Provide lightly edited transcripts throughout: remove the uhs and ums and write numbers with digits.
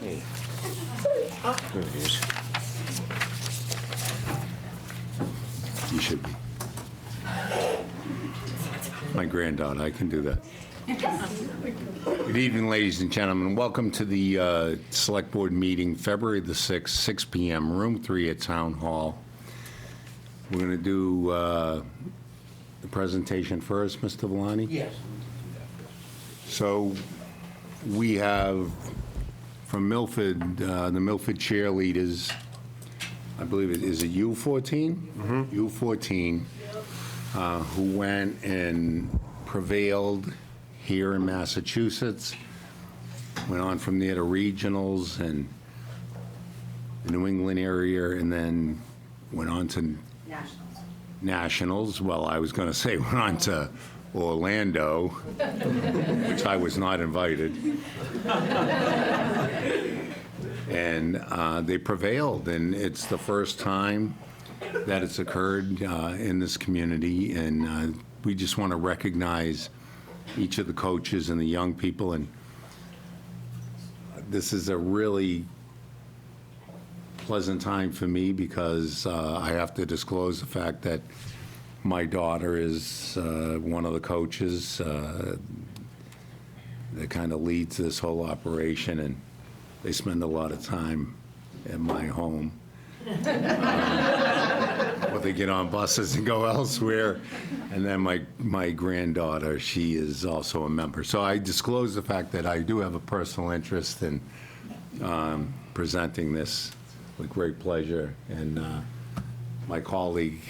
Hey. There it is. You should be. My granddaughter, I can do that. Good evening, ladies and gentlemen. Welcome to the Select Board meeting, February the 6th, 6 p.m., Room 3 at Town Hall. We're going to do the presentation first, Mr. Valani? Yes. So we have from Milford, the Milford cheerleaders, I believe it is a U14? Mm-hmm. U14, who went and prevailed here in Massachusetts, went on from there to regionals and the New England area, and then went on to nationals. Well, I was going to say went on to Orlando, which I was not invited. And they prevailed, and it's the first time that it's occurred in this community, and we just want to recognize each of the coaches and the young people, and this is a really pleasant time for me because I have to disclose the fact that my daughter is one of the coaches that kind of leads this whole operation, and they spend a lot of time at my home. Or they get on buses and go elsewhere. And then my granddaughter, she is also a member. So I disclose the fact that I do have a personal interest in presenting this with great pleasure. And my colleague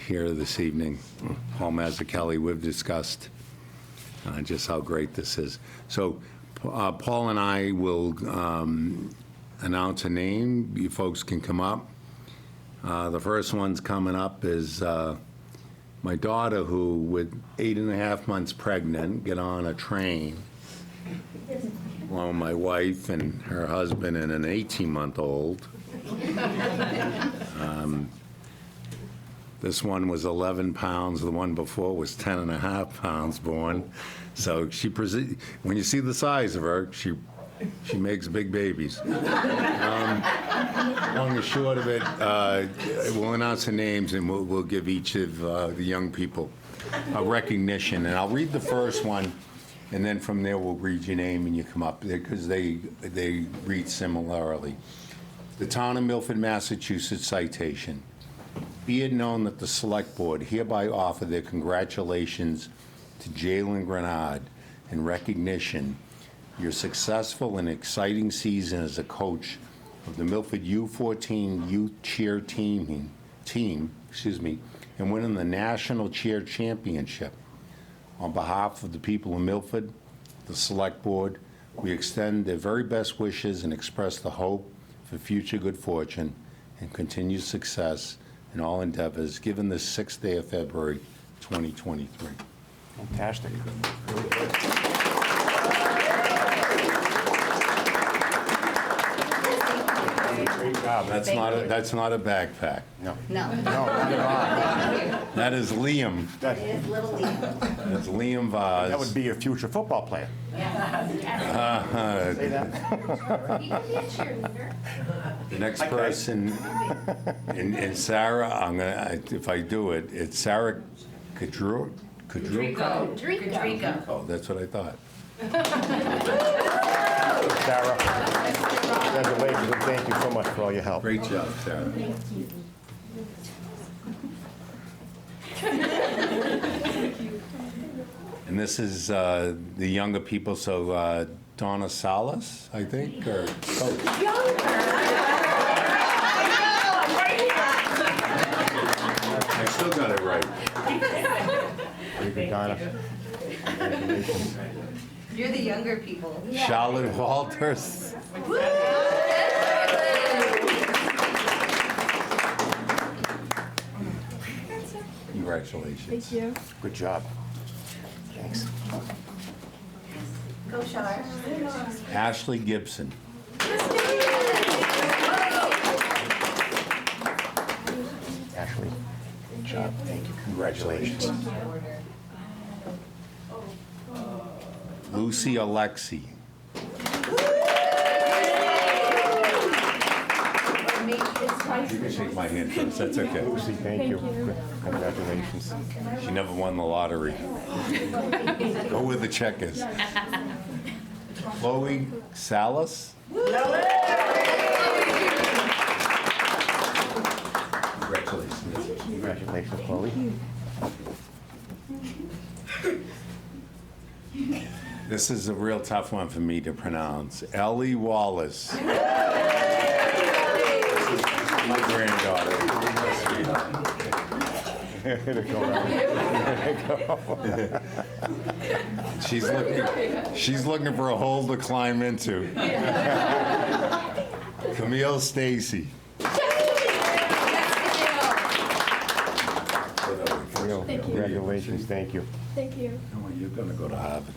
here this evening, Paul Mazzucchelli, we've discussed just how great this is. So Paul and I will announce a name. You folks can come up. The first one's coming up is my daughter, who, with 8.5 months pregnant, get on a train along with my wife and her husband and an 18-month-old. This one was 11 pounds. The one before was 10.5 pounds born. So when you see the size of her, she makes big babies. Long and short of it, we'll announce the names and we'll give each of the young people a recognition. And I'll read the first one, and then from there we'll read your name and you come up, because they read similarly. The Town of Milford, Massachusetts citation. Be it known that the Select Board hereby offer their congratulations to Jalen Grenard in recognition your successful and exciting season as a coach of the Milford U14 Youth Cheer team, and winning the National Cheer Championship. On behalf of the people of Milford, the Select Board, we extend their very best wishes and express the hope for future good fortune and continued success in all endeavors, given this 6th day of February, 2023. Fantastic. Really good. Great job. That's not a backpack. No. No. No, not at all. That is Liam. It is little Liam. That's Liam Vaz. That would be your future football player. Say that. He could be a cheerleader. The next person, and Sarah, if I do it, it's Sarah Kadruko. Drico. Oh, that's what I thought. Sarah, congratulations, and thank you so much for all your help. Great job, Sarah. And this is the younger people, so Donna Salas, I think, or Coach. I still got it right. Very good, Donna. Congratulations. You're the younger people. Charlotte Walters. Congratulations. Thank you. Good job. Thanks. Go Shar. Ashley Gibson. Ashley, good job. Thank you. Congratulations. Lucy Alexi. shake my hand first, that's okay. Lucy, thank you. Congratulations. She never won the lottery. Go where the check is. Chloe Salas? Congratulations. Congratulations, Chloe. This is a real tough one for me to pronounce. Ellie Wallace. My granddaughter. She's looking for a hole to climb into. Camille Stacy. Congratulations, thank you. Thank you. Oh, you're gonna go to Harvard.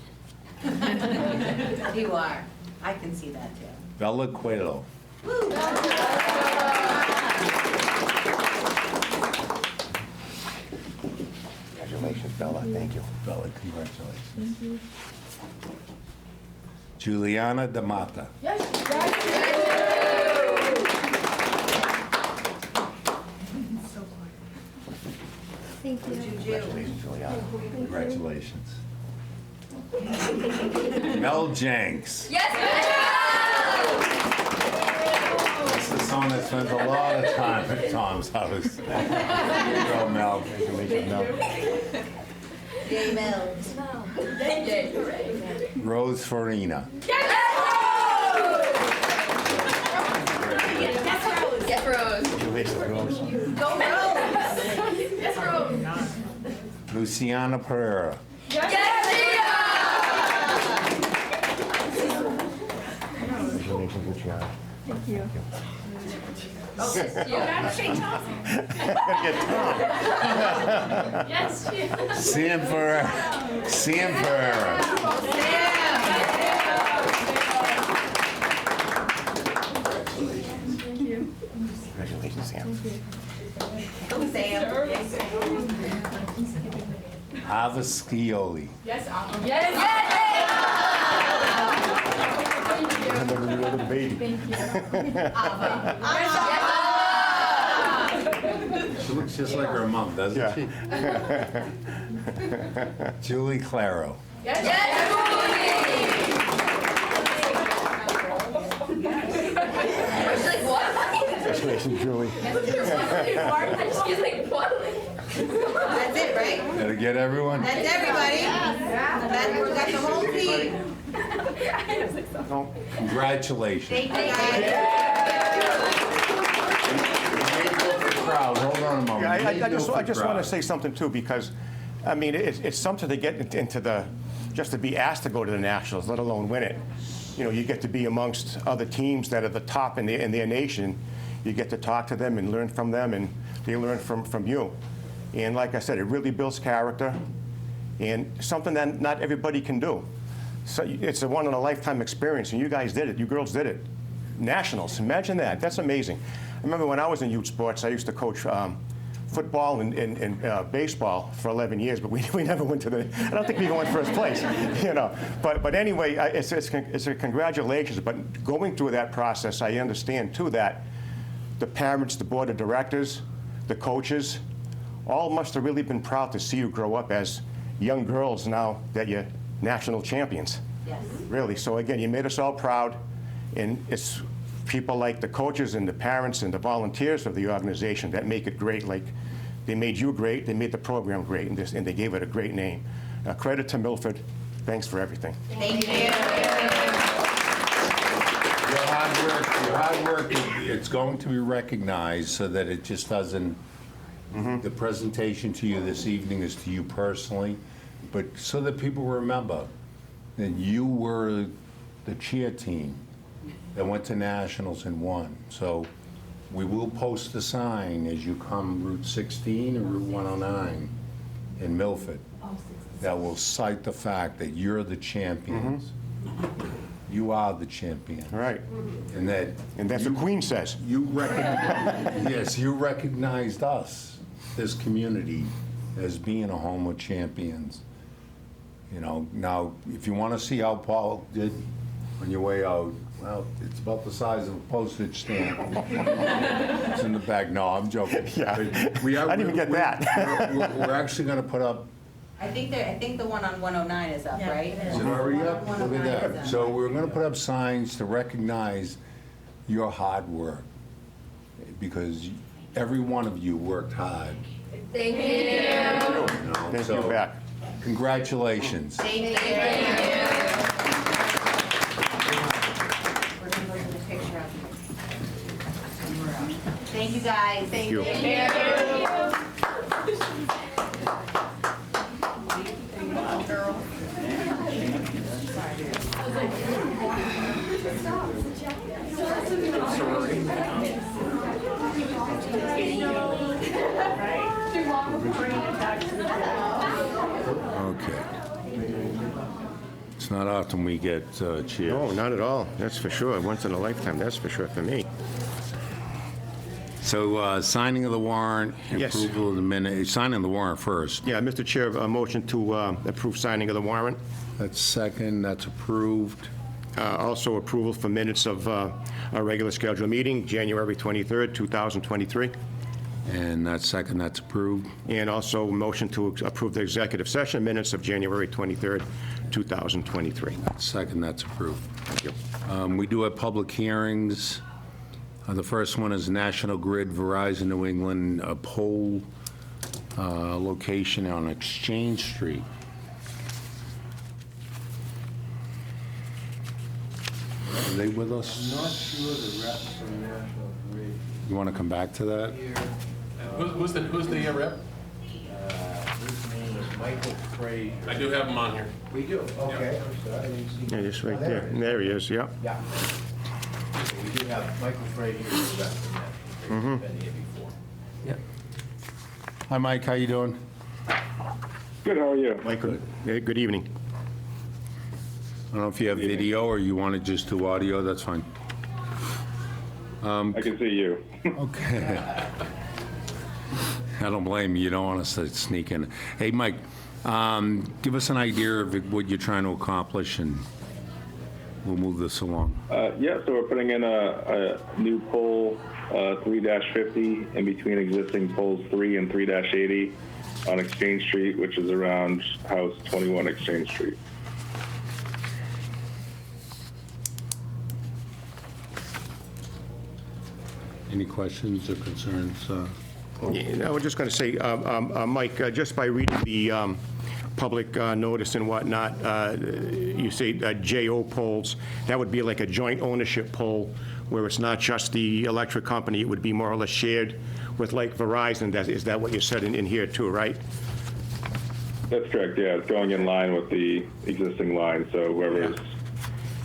You are. I can see that too. Bella Coelho. Congratulations, Bella, thank you. Bella, congratulations. Juliana D'Amata. Thank you. Congratulations, Juliana. Congratulations. Mel Jenks. This is someone that spends a lot of time at Tom's house. Here you go, Mel. Congratulations, Mel. Yay, Mel. Rose Farina. Yes, Rose. Congratulations, Rose. Go, Rose. Yes, Rose. Luciana Pereira. Congratulations, Luciana. Thank you. Yes, Sam Ferreira. Sam Ferreira. Congratulations, Sam. Go, Sam. Ava Scioli. Remember your little baby. She looks just like her mom, doesn't Yeah. she? Julie Claro. Congratulations, Julie. That's it, right? Did I get everyone? That's everybody. We got the whole team. No, Congratulations. Thank you, guys. Crowd, hold on a moment. Yeah, I just want to say something too, because, I mean, it's something to get into the, just to be asked to go to the Nationals, let alone win it. You know, you get to be amongst other teams that are the top in their nation. You get to talk to them and learn from them, and they learn from you. And like I said, it really builds character, and something that not everybody can do. So it's a one-in-a-lifetime experience, and you guys did it. You girls did it. Nationals, imagine that. That's amazing. I remember when I was in youth sports, I used to coach football and baseball for 11 years, but we never went to the, I don't think we even went first place, you know. But anyway, it's a congratulations. But going through that process, I understand too that the parents, the board of directors, the coaches, all must have really been proud to see you grow up as young girls now that you're national champions. Yes. Really. So again, you made us all proud, and it's people like the coaches and the parents and the volunteers of the organization that make it great. Like, they made you great, they made the program great, and they gave it a great name. Credit to Milford. Thanks for everything. Thank you. Your hard work, it's going to be recognized so that it just doesn't, the presentation to you this evening is to you personally, but so that people remember that you were the cheer team that went to nationals and won. So we will post a sign as you come Route 16 or Route 109 in Milford that will cite the fact that you're the champions. You are the champion. Right. And that And that's what Queen says. you yes, you recognized us, this community, as being a home of champions. You know, now, if you want to see how Paul did on your way out, Well, it's about the size of a postage stamp. It's in the bag. No, I'm joking. Yeah. We are- I didn't even get that. We're actually going to put up, I think the one on 109 is up, right? is it already up? Look at 109 is that. up. So we're going to put up signs to recognize your hard work, because every one of you worked hard. Thank you. You know, Thank so you, back. Congratulations. Thank you. We're gonna look at the picture of you. Thank you, guys. Thank you. you. Okay. It's not often we get cheers. No, not at all. That's for sure. Once in a lifetime, that's for sure for me. So signing of the warrant, Yes. approval of the minute, signing the warrant first. Yeah, Mr. Chair, a motion to approve signing of the warrant. That's second, that's approved. Also approval for minutes of our regular scheduled meeting, January 23rd, 2023. And that's second, that's approved. And also motion to approve the executive session minutes of January 23rd, 2023. Second, that's approved. Thank you. We do have public hearings. The first one is National Grid Verizon New England, a pole location on Exchange Street. Are they with us? Not sure the reps from National Grid You want to come back to that? here. Who's the rep? His name is Michael Frazier. I do have him on here. We do, okay. I'm sorry, I didn't see. Yeah, just right there. There he is, yeah. Yeah. We do have Michael Frazier, the rep from National Grid, been here before. Hi, Mike, how you doing? Good, how are you? Mike, good evening. I don't know if you have video or you want to just do audio, that's fine. I can see you. Okay. I don't blame you. You don't want us to sneak in. Hey, Mike, give us an idea of what you're trying to accomplish, and we'll move this along. Yeah, so we're putting in a new pole 3-50 in between existing poles 3 and 3-80 on Exchange Street, which is around House 21 Exchange Street. Any questions or concerns? Yeah, I was just going to say, Mike, just by reading the public notice and whatnot, you say JO polls, that would be like a joint ownership poll where it's not just the electric company, it would be more or less shared with like Verizon. Is that what you said in here too, right? That's correct, yeah. It's going in line with the existing line, so whoever's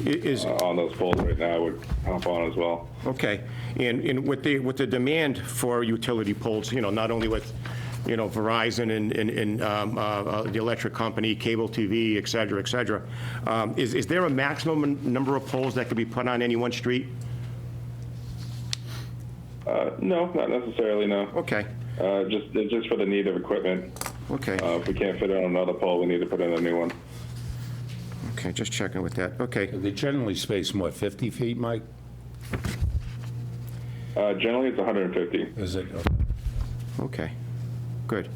Is, on those poles right now would hop on as well. okay. And with the demand for utility poles, not only with, Verizon and the electric company, cable TV, et cetera, is there a maximum number of poles that could be put on any one street? No, not necessarily, no. Okay, Just for the need of equipment. okay, If we can't fit it on another pole, we need to put in a new one. okay, just checking with that, okay. They generally space, what, 50 feet, Mike? Generally, it's 150. Is it? Okay, good.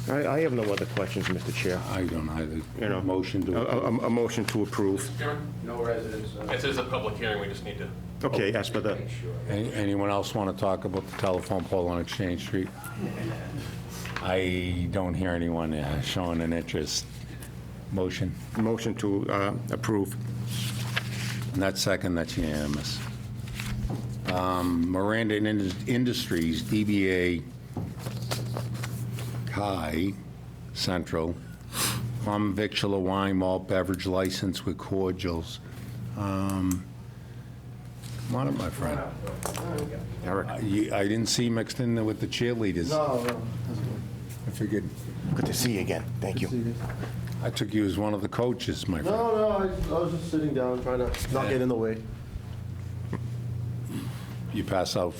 I have no other questions, Mr. Chair. I don't either. You know, Motion to. A motion to approve. Chairman? No residents. This is a public hearing, we just need to. Okay, as for the, Anyone else want to talk about the telephone pole on Exchange Street? I don't hear anyone showing an interest. Motion. motion to approve. And that's second, that's unanimous. Miranda Industries, DBA Kai Central, common victular wine malt beverage license with cordials. Come on up, my friend. Eric, I didn't see you mixed in there with the cheerleaders. No. I figured, good to see you again, thank you. I took you as one of the coaches, my friend. No, I was just sitting down, trying to not get in the way. You pass out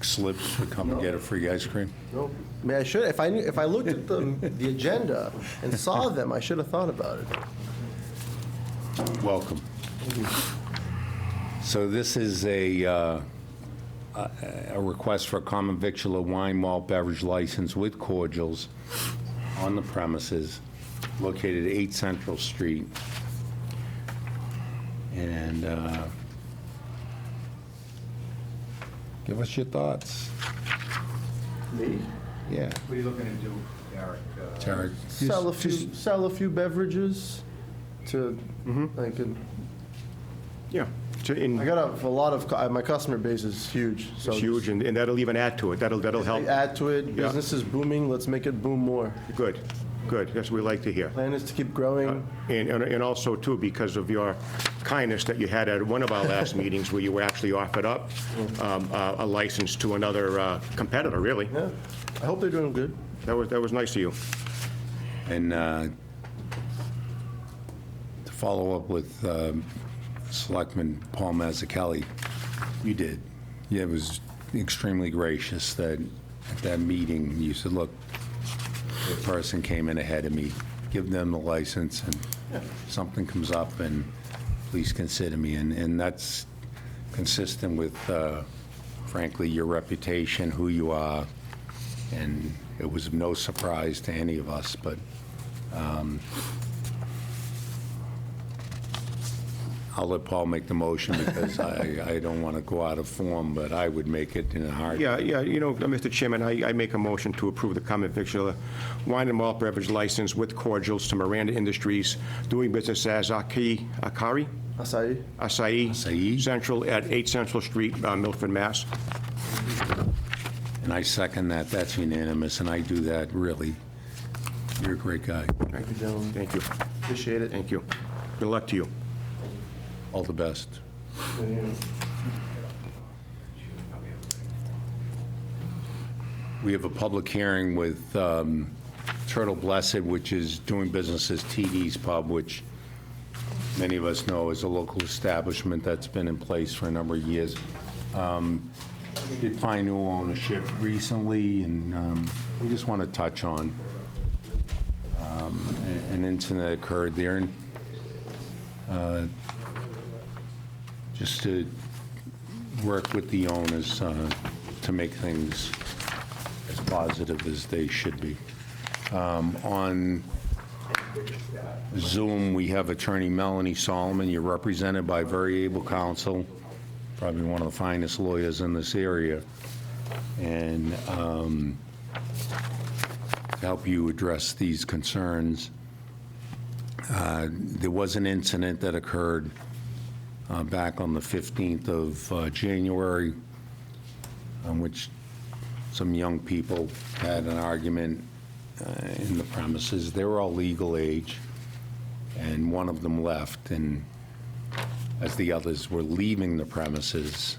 slips to come and get a free ice cream? No, I mean, I should, if I looked at the agenda and saw them, I should have thought about it. Welcome. So this is a request for a common victular wine malt beverage license with cordials on the premises located at 8 Central Street. And give us your thoughts. Me? Yeah, What are you looking to do, Derek? Derek. Sell a few beverages to, I can, Yeah. I got a lot of, my customer base is huge. So It's huge, and that'll even add to it. That'll help. add to it, Yeah. business is booming, let's make it boom more. Good, good. That's what we like to hear. Plan is to keep growing. And also, too, because of your kindness that you had at one of our last meetings where you were actually offered up a license to another competitor, really. Yeah, I hope they're doing good. That was nice of you. And to follow up with Selectman Paul Mazzucchelli, you did. Yeah, it was extremely gracious that at that meeting, you said, look, the person came in ahead of me, give them the license, and if something comes up, and please consider me. And that's consistent with, frankly, your reputation, who you are, and it was no surprise to any of us, but I'll let Paul make the motion because I don't want to go out of form, but I would make it in a heartbeat. Yeah, Mr. Chairman, I make a motion to approve the common victular wine and malt beverage license with cordials to Miranda Industries, doing business as Akari Acai. Acai Central at 8 Central Street, Milford, Mass. And I second that. That's unanimous, and I do that, really. You're a great guy. Thank you, gentlemen. Thank you. Appreciate it. Thank you. Good luck to you. All the best. We have a public hearing with Turtle Blessed, which is doing business as TD's Pub, which many of us know is a local establishment that's been in place for a number of years. Did find new ownership recently, and we just want to touch on an incident that occurred there, and just to work with the owners to make things as positive as they should be. On Zoom, we have Attorney Melanie Solomon. You're represented by very able counsel, probably one of the finest lawyers in this area, and to help you address these concerns. There was an incident that occurred back on the 15th of January, on which some young people had an argument in the premises. They were all legal age, and one of them left, and as the others were leaving the premises,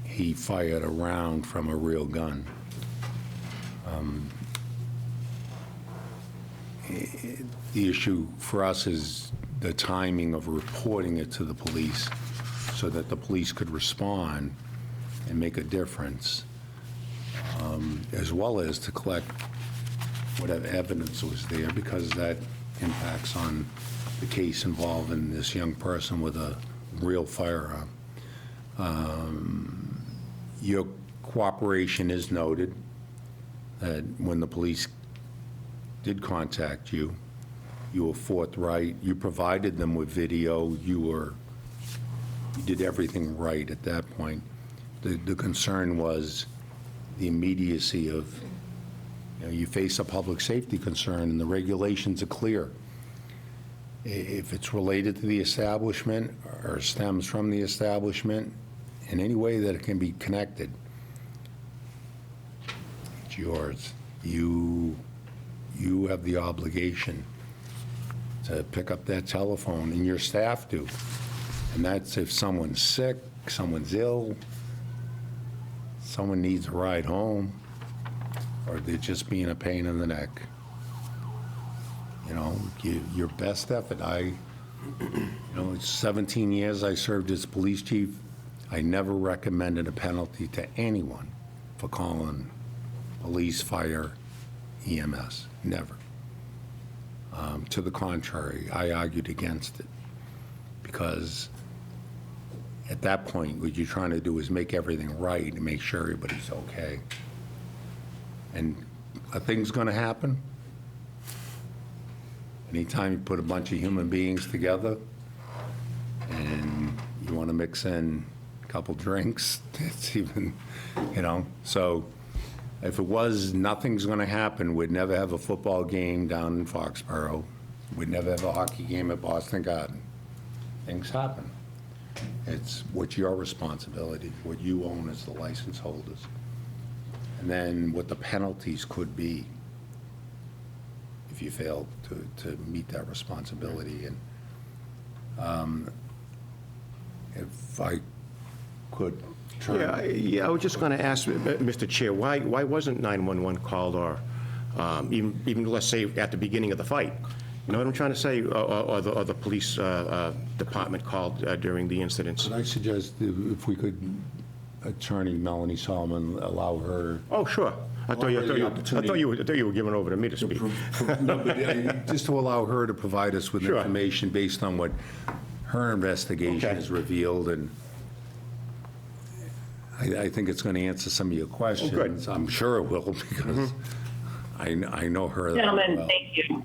he fired a round from a real gun. The issue for us is the timing of reporting it to the police so that the police could respond and make a difference, as well as to collect whatever evidence was there, because that impacts on the case involving this young person with a real firearm. Your cooperation is noted, that when the police did contact you, you were forthright, you provided them with video, you did everything right at that point. The concern was the immediacy of, you face a public safety concern, and the regulations are clear. If it's related to the establishment or stems from the establishment, in any way that it can be connected, it's yours. You have the obligation to pick up that telephone, and your staff do. And that's if someone's sick, someone's ill, someone needs a ride home, or they're just being a pain in the neck. Give your best effort. It's 17 years I served as police chief. I never recommended a penalty to anyone for calling police, fire, EMS. Never. To the contrary, I argued against it. because at that point, what you're trying to do is make everything right and make sure everybody's okay. And a thing's going to happen. Anytime you put a bunch of human beings together and you want to mix in a couple drinks, it's even, so if it was nothing's going to happen, we'd never have a football game down in Foxborough. We'd never have a hockey game at Boston Garden. Things happen. It's what's your responsibility, what you own as the license holders. And then what the penalties could be if you fail to meet that responsibility. And if I could turn. Yeah, I was just going to ask, Mr. Chair, why wasn't 911 called, or even let's say at the beginning of the fight? You know what I'm trying to say? Or the police department called during the incidents? Could I suggest if we could, Attorney Melanie Solomon, allow her. Oh, sure. I thought you were giving over to me to speak. No, but just to allow her to provide us with Sure. information based on what her investigation Okay. has revealed, and I think it's going to answer some of your questions. good. I'm sure it will, because I know her that Gentlemen, well. thank you.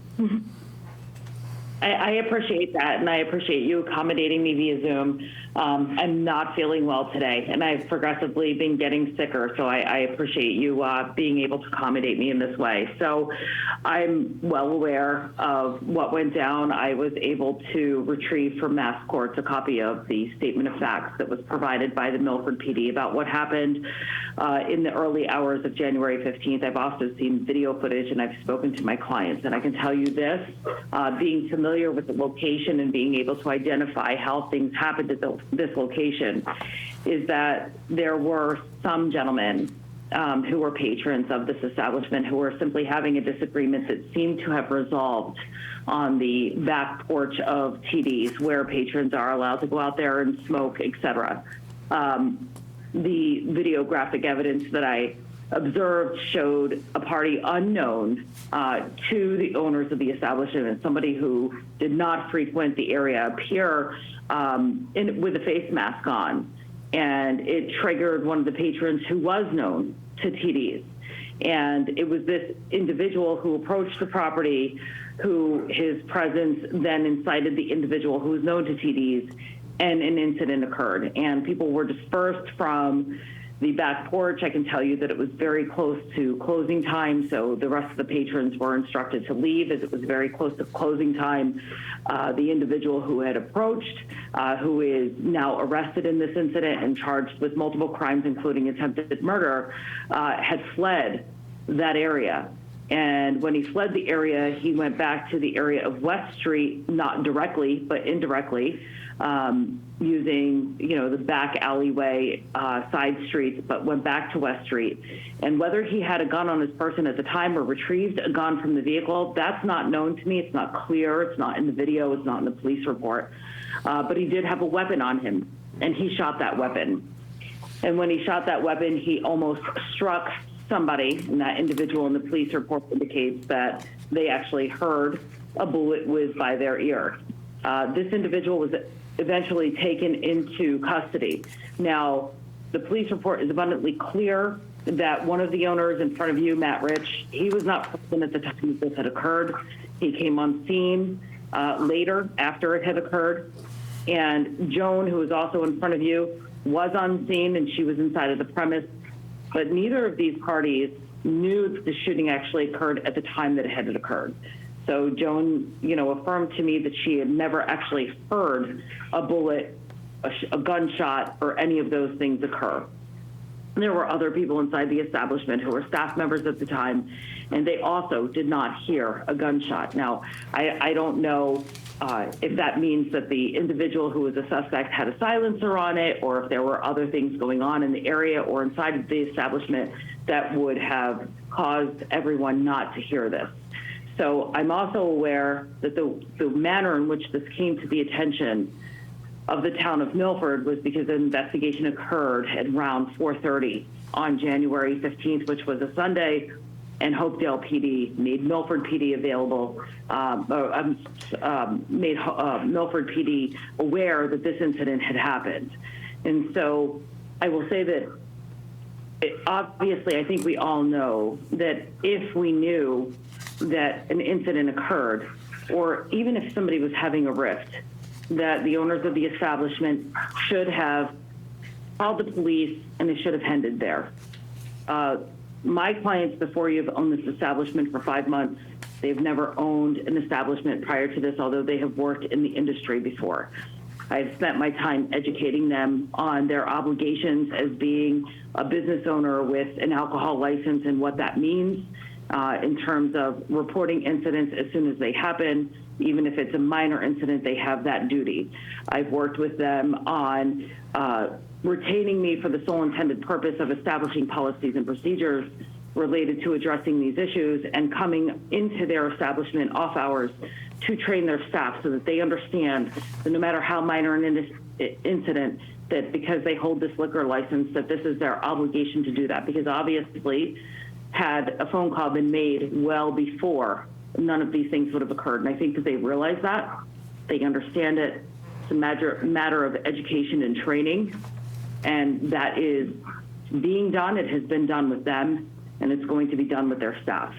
I appreciate that, and I appreciate you accommodating me via Zoom. I'm not feeling well today, and I've progressively been getting sicker, so I appreciate you being able to accommodate me in this way. So I'm well aware of what went down. I was able to retrieve from Mass Courts a copy of the statement of facts that was provided by the Milford PD about what happened in the early hours of January 15th. I've also seen video footage, and I've spoken to my clients, and I can tell you this, being familiar with the location and being able to identify how things happened at this location, is that there were some gentlemen who were patrons of this establishment who were simply having a disagreement that seemed to have resolved on the back porch of TD's, where patrons are allowed to go out there and smoke, etc. The videographic evidence that I observed showed a party unknown to the owners of the establishment, somebody who did not frequent the area, appear with a face mask on. And it triggered one of the patrons who was known to TD's. And it was this individual who approached the property, who his presence then incited the individual who was known to TD's, and an incident occurred. And people were dispersed from the back porch. I can tell you that it was very close to closing time, so the rest of the patrons were instructed to leave as it was very close to closing time. The individual who had approached, who is now arrested in this incident and charged with multiple crimes, including attempted murder, had fled that area. And when he fled the area, he went back to the area of West Street, not directly, but indirectly, using, the back alleyway, side streets, but went back to West Street. And whether he had a gun on his person at the time or retrieved a gun from the vehicle, that's not known to me. It's not clear. It's not in the video. It's not in the police report. But he did have a weapon on him, and he shot that weapon. And when he shot that weapon, he almost struck somebody, and that individual in the police report indicates that they actually heard a bullet whiz by their ear. This individual was eventually taken into custody. Now, the police report is abundantly clear that one of the owners in front of you, Matt Rich, he was not present at the time this had occurred. He came on scene later after it had occurred. And Joan, who was also in front of you, was on scene, and she was inside of the premise. But neither of these parties knew that the shooting actually occurred at the time that it had occurred. So Joan, affirmed to me that she had never actually heard a bullet, a gunshot, or any of those things occur. There were other people inside the establishment who were staff members at the time, and they also did not hear a gunshot. Now, I don't know if that means that the individual who was a suspect had a silencer on it, or if there were other things going on in the area or inside of the establishment that would have caused everyone not to hear this. So I'm also aware that the manner in which this came to the attention of the town of Milford was because an investigation occurred at around 4:30 on January 15th, which was a Sunday, and Hopedale PD made Milford PD available, made Milford PD aware that this incident had happened. And so I will say that obviously I think we all know that if we knew that an incident occurred, or even if somebody was having a rift, that the owners of the establishment should have called the police and they should have ended there. My clients before you have owned this establishment for 5 months. They've never owned an establishment prior to this, although they have worked in the industry before. I've spent my time educating them on their obligations as being a business owner with an alcohol license and what that means in terms of reporting incidents as soon as they happen. Even if it's a minor incident, they have that duty. I've worked with them on retaining me for the sole intended purpose of establishing policies and procedures related to addressing these issues and coming into their establishment off hours to train their staff so that they understand that no matter how minor an incident, that because they hold this liquor license, that this is their obligation to do that. Because obviously, had a phone call been made well before, none of these things would have occurred. And I think that they realize that, they understand it. It's a matter of education and training, and that is being done. It has been done with them, and it's going to be done with their staff.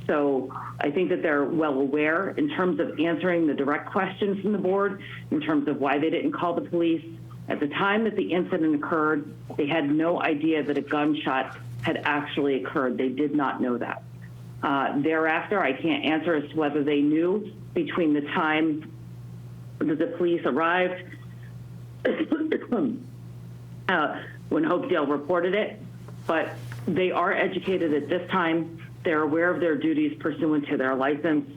So I think that they're well aware in terms of answering the direct questions from the board, in terms of why they didn't call the police. At the time that the incident occurred, they had no idea that a gunshot had actually occurred. They did not know that. Thereafter, I can't answer as to whether they knew between the time that the police arrived when Hopedale reported it, but they are educated at this time. They're aware of their duties pursuant to their license.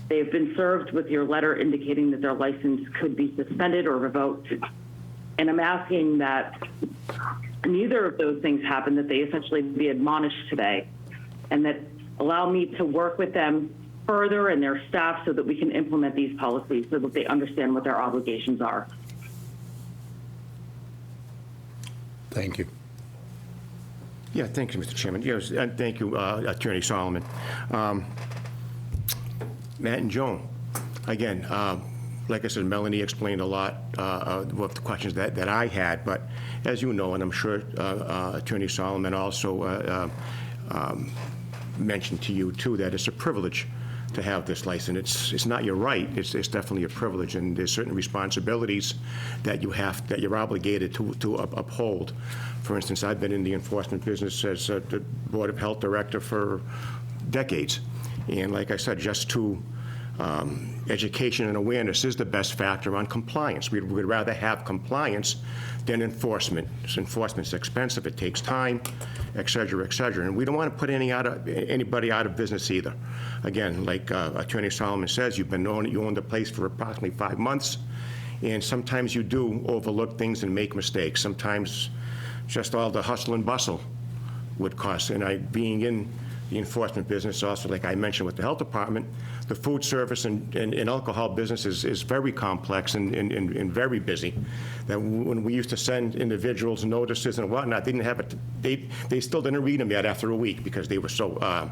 They've been served with your letter indicating that their license could be suspended or revoked. And I'm asking that neither of those things happen, that they essentially be admonished today, and that allow me to work with them further and their staff so that we can implement these policies so that they understand what their obligations are. Thank you. Yeah, thank you, Mr. Chairman. Yes, and thank you, Attorney Solomon. Matt and Joan, again, like I said, Melanie explained a lot of the questions that I had, but as you know, and I'm sure Attorney Solomon also mentioned to you too, that it's a privilege to have this license. It's not your right. It's definitely a privilege, and there's certain responsibilities that you're obligated to uphold. For instance, I've been in the enforcement business as the Board of Health Director for decades, and like I said, just to education and awareness is the best factor on compliance. We'd rather have compliance than enforcement. Enforcement's expensive, it takes time, et cetera, and we don't want to put anybody out of business either. Again, like Attorney Solomon says, you own the place for approximately 5 months, and sometimes you do overlook things and make mistakes. Sometimes just all the hustle and bustle would cost. And being in the enforcement business, also, like I mentioned with the health department, the food service and alcohol business is very complex and very busy. That when we used to send individuals notices and whatnot, they didn't have it. They still didn't read them yet after a week because they were so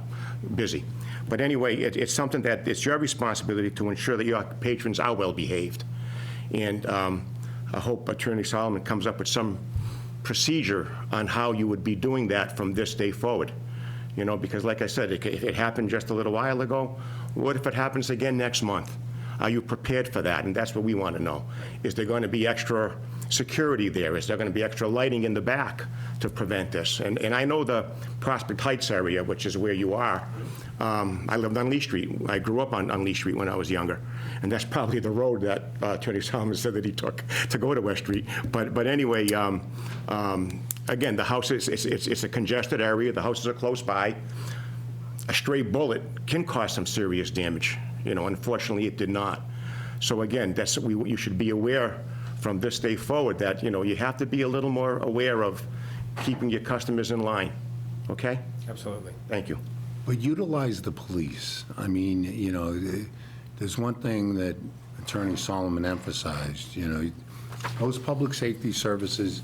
busy. But anyway, it's something that it's your responsibility to ensure that your patrons are well behaved. And I hope Attorney Solomon comes up with some procedure on how you would be doing that from this day forward. You know, because like I said, if it happened just a little while ago, what if it happens again next month? Are you prepared for that? And that's what we want to know. Is there going to be extra security there? Is there going to be extra lighting in the back to prevent this? And I know the Prospect Heights area, which is where you are. I lived on Lee Street. I grew up on Lee Street when I was younger. And that's probably the road that Attorney Solomon said that he took to go to West Street. But anyway, again, the house it's a congested area. The houses are close by. A stray bullet can cause some serious damage. You know, unfortunately, it did not. So again, that's you should be aware from this day forward that, you know, you have to be a little more aware of keeping your customers in line. Okay? Absolutely. Thank you. But utilize the police. I mean, you know, there's one thing that Attorney Solomon emphasized, you know, those public safety services,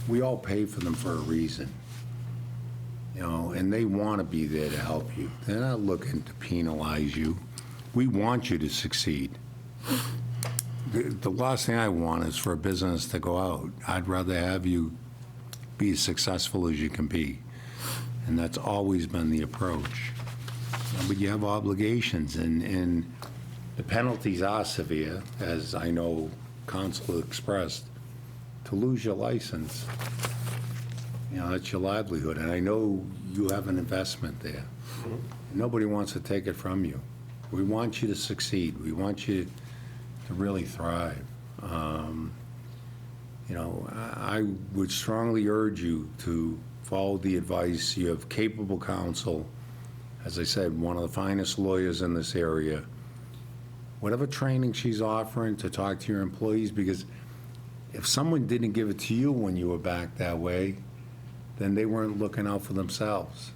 we all pay for them for a reason. you know, and they want to be there to help you. They're not looking to penalize you. We want you to succeed. The last thing I want is for a business to go out. I'd rather have you be as successful as you can be. And that's always been the approach. But you have obligations, and the penalties are severe, as I know counsel expressed, to lose your license. You know, that's your livelihood, and I know you have an investment there. Nobody wants to take it from you. We want you to succeed. We want you to really thrive. You know, I would strongly urge you to follow the advice. You have capable counsel. As I said, one of the finest lawyers in this area. Whatever training she's offering to talk to your employees, because if someone didn't give it to you when you were back that way, then they weren't looking out for themselves.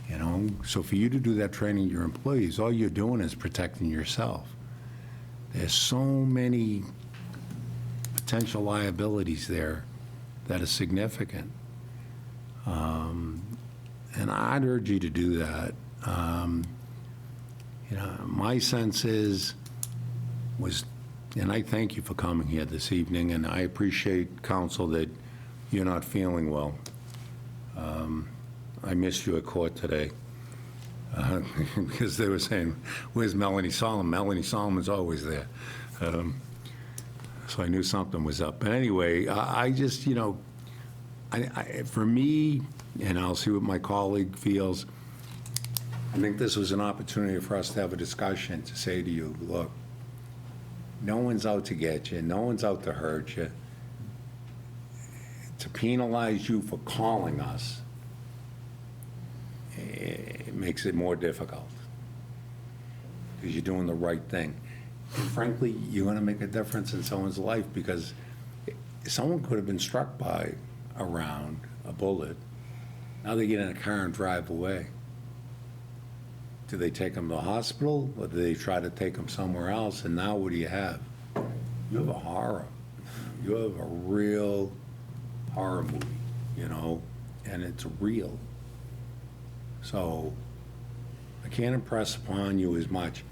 You know, so for you to do that training to your employees, all you're doing is protecting yourself. There's so many potential liabilities there that are significant. And I'd urge you to do that. You know, my sense was, and I thank you for coming here this evening, and I appreciate, counsel, that you're not feeling well. I missed you at court today because they were saying, where's Melanie Solomon? Melanie Solomon's always there. So I knew something was up. But anyway, I just, you know, for me, and I'll see what my colleague feels, I think this was an opportunity for us to have a discussion to say to you, look, no one's out to get you. No one's out to hurt you. To penalize you for calling us, it makes it more difficult because you're doing the right thing. And frankly, you're going to make a difference in someone's life, because someone could have been struck by a round, a bullet. Now they get in a car and drive away. Do they take them to the hospital, or do they try to take them somewhere else? And now what do you have? You have a horror. You have a real horror movie, you know, and it's real. So I can't impress upon you as much.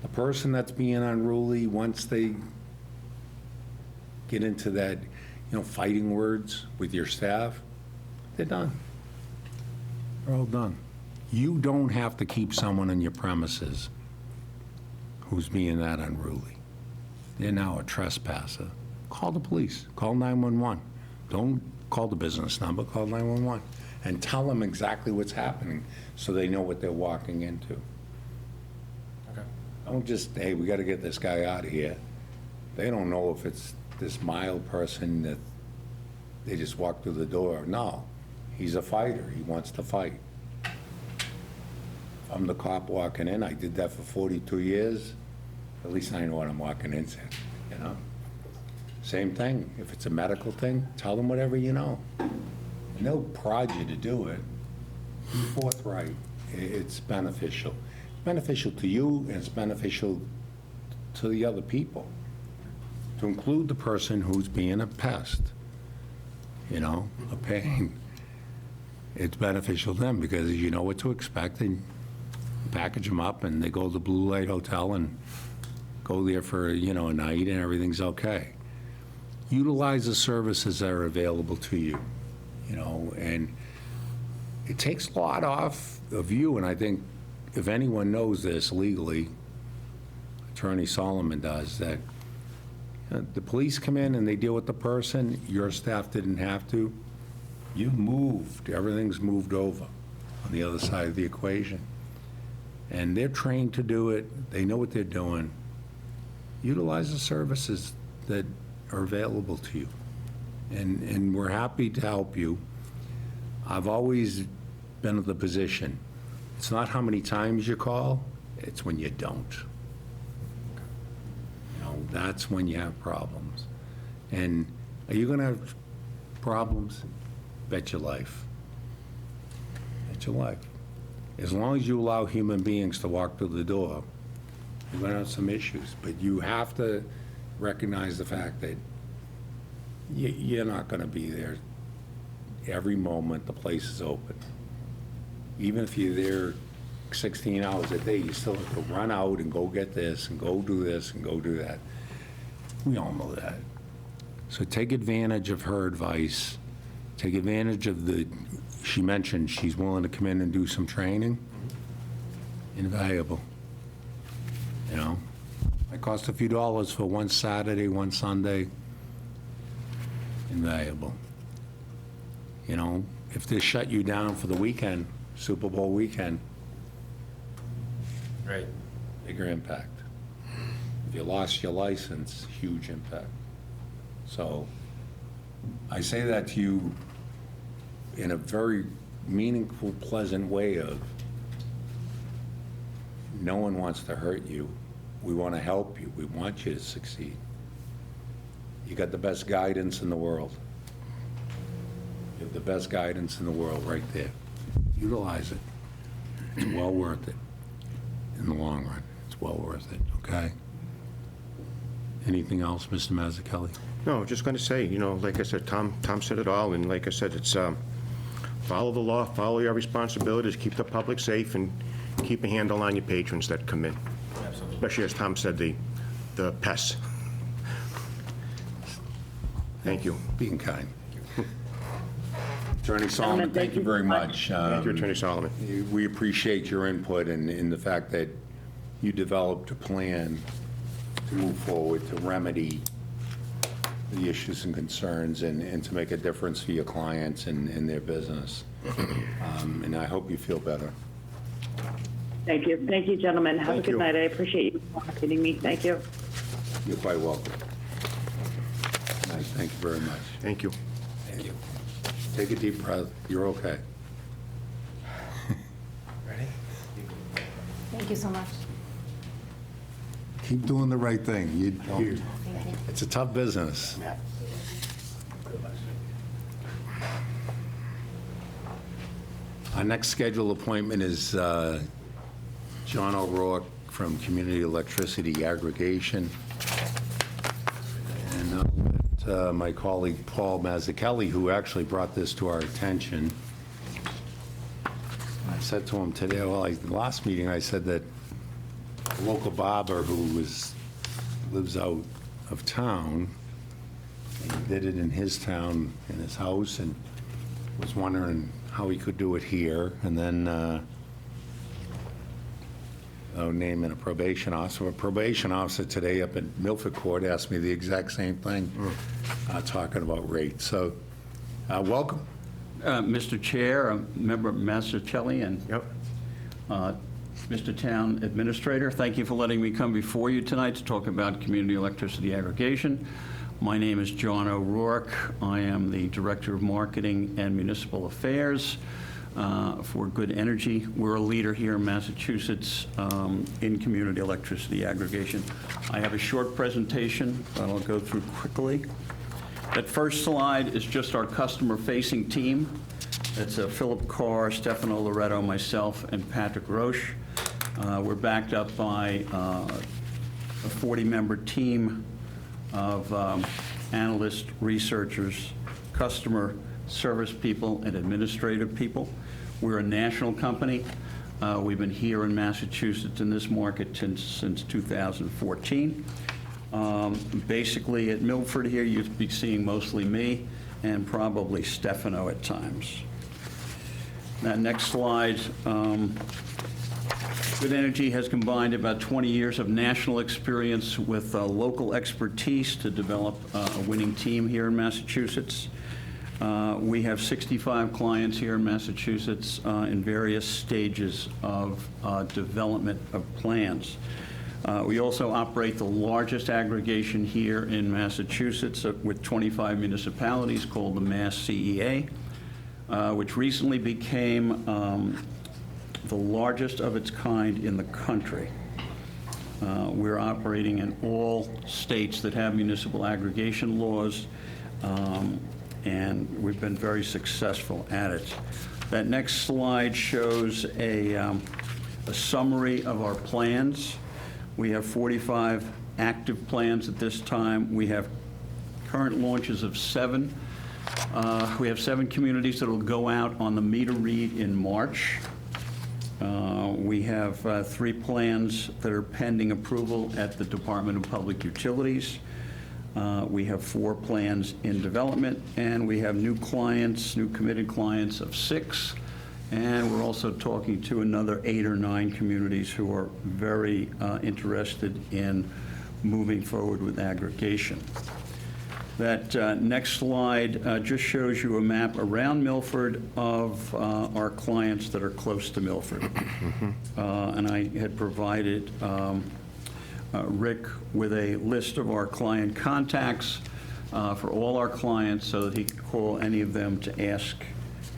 The person that's being unruly, once they get into that, you know, fighting words with your staff, they're done. They're all done. You don't have to keep someone in your premises who's being that unruly. They're now a trespasser. Call the police. Call 911. Don't call the business number. Call 911 and tell them exactly what's happening so they know what they're walking into. Okay. Don't just, hey, we got to get this guy out of here. They don't know if it's this mild person that they just walk through the door. No, he's a fighter. He wants to fight. I'm the cop walking in. I did that for 42 years. At least I know what I'm walking into, you know? Same thing. If it's a medical thing, tell them whatever you know. And they'll prod you to do it. Be forthright. It's beneficial. It's beneficial to you, and it's beneficial to the other people. To include the person who's being a pest, you know, a pain. It's beneficial to them because you know what to expect, and package them up, and they go to the Blue Light Hotel and go there for, you know, a night, and everything's okay. Utilize the services that are available to you, you know, and it takes a lot off of you, and I think if anyone knows this legally, Attorney Solomon does, that the police come in and they deal with the person, your staff didn't have to. You moved, everything's moved over on the other side of the equation. And they're trained to do it, they know what they're doing. Utilize the services that are available to you. And we're happy to help you. I've always been in the position, it's not how many times you call, it's when you don't. You know, that's when you have problems. And are you gonna have problems? Bet your life. Bet your life. As long as you allow human beings to walk through the door, you're going to have some issues. But you have to recognize the fact that you're not going to be there every moment the place is open. Even if you're there 16 hours a day, you still have to run out and go get this and go do this and go do that. We all know that. So take advantage of her advice. Take advantage of she mentioned she's willing to come in and do some training. Invaluable. You know? It cost a few dollars for one Saturday, one Sunday. Invaluable. You know, if they shut you down for the weekend, Super Bowl weekend, Right. bigger impact. If you lost your license, huge impact. So I say that to you in a very meaningful, pleasant way of no one wants to hurt you. We want to help you. We want you to succeed. You got the best guidance in the world. You have the best guidance in the world right there. Utilize it. It's well worth it in the long run. It's well worth it, okay? Anything else, Mr. Mazzucchelli? No, just going to say, you know, like I said, Tom said it all, and like I said, it's follow the law, follow your responsibilities, keep the public safe, and keep a handle on your patrons that come in. Absolutely. Especially, as Tom said, the pests. Thank you. Being kind. Attorney Solomon, thank you very much. Thank you, Attorney Solomon. We appreciate your input and the fact that you developed a plan to move forward, to remedy the issues and concerns, and to make a difference for your clients and their business. And I hope you feel better. Thank you. Thank you, gentlemen. Have a Thank good you. night. I appreciate you accommodating me. Thank you. You're quite welcome. Good night. Thank you very much. Thank you. Thank you. Take a deep breath. You're okay. Ready? Thank you so much. Keep doing the right thing. It's a tough business. Our next scheduled appointment is John O'Rourke from Community Electricity Aggregation. And I'll let my colleague Paul Mazzucchelli, who actually brought this to our attention. I said to him today, well, the last meeting, I said that a local barber who lives out of town, he did it in his town, in his house, and was wondering how he could do it here. And then naming a probation officer. A probation officer today up in Milford Court asked me the exact same thing, talking about rates. So, welcome. Mr. Chair, Member Mazzucchelli, and Yep. Mr. Town Administrator, thank you for letting me come before you tonight to talk about community electricity aggregation. My name is John O'Rourke. I am the Director of Marketing and Municipal Affairs for Good Energy. We're a leader here in Massachusetts in community electricity aggregation. I have a short presentation that I'll go through quickly. That first slide is just our customer-facing team. That's Philip Carr, Stefano Loretto, myself, and Patrick Roche. We're backed up by a 40-member team of analysts, researchers, customer service people, and administrative people. We're a national company. We've been here in Massachusetts in this market since 2014. Basically, at Milford here, you'd be seeing mostly me and probably Stefano at times. That next slide. Good Energy has combined about 20 years of national experience with local expertise to develop a winning team here in Massachusetts. We have 65 clients here in Massachusetts in various stages of development of plans. We also operate the largest aggregation here in Massachusetts with 25 municipalities called the Mass CEA, which recently became the largest of its kind in the country. We're operating in all states that have municipal aggregation laws, and we've been very successful at it. That next slide shows a summary of our plans. We have 45 active plans at this time. We have current launches of 7. We have 7 communities that will go out on the meter read in March. We have 3 plans that are pending approval at the Department of Public Utilities. We have 4 plans in development, and we have new clients, new committed clients of 6. And we're also talking to another 8 or 9 communities who are very interested in moving forward with aggregation. That next slide just shows you a map around Milford of our clients that are close to Milford. And I had provided Rick with a list of our client contacts for all our clients so that he could call any of them to ask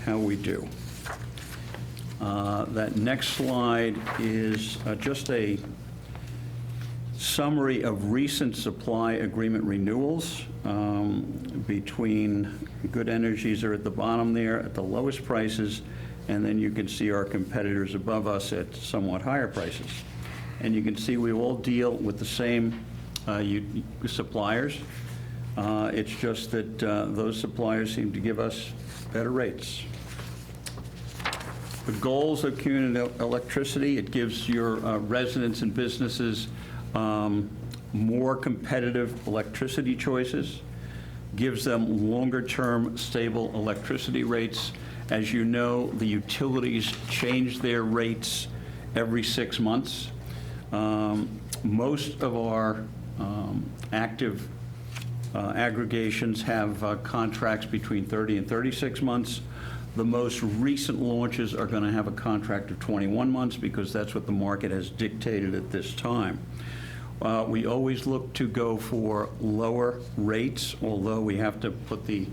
how we do. That next slide is just a summary of recent supply agreement renewals between Good Energies are at the bottom there at the lowest prices, and then you can see our competitors above us at somewhat higher prices. And you can see we all deal with the same suppliers. It's just that those suppliers seem to give us better rates. The goals of community electricity, it gives your residents and businesses more competitive electricity choices, gives them longer-term stable electricity rates. As you know, the utilities change their rates every 6 months. Most of our active aggregations have contracts between 30 and 36 months. The most recent launches are going to have a contract of 21 months because that's what the market has dictated at this time. We always look to go for lower rates, although we have to put the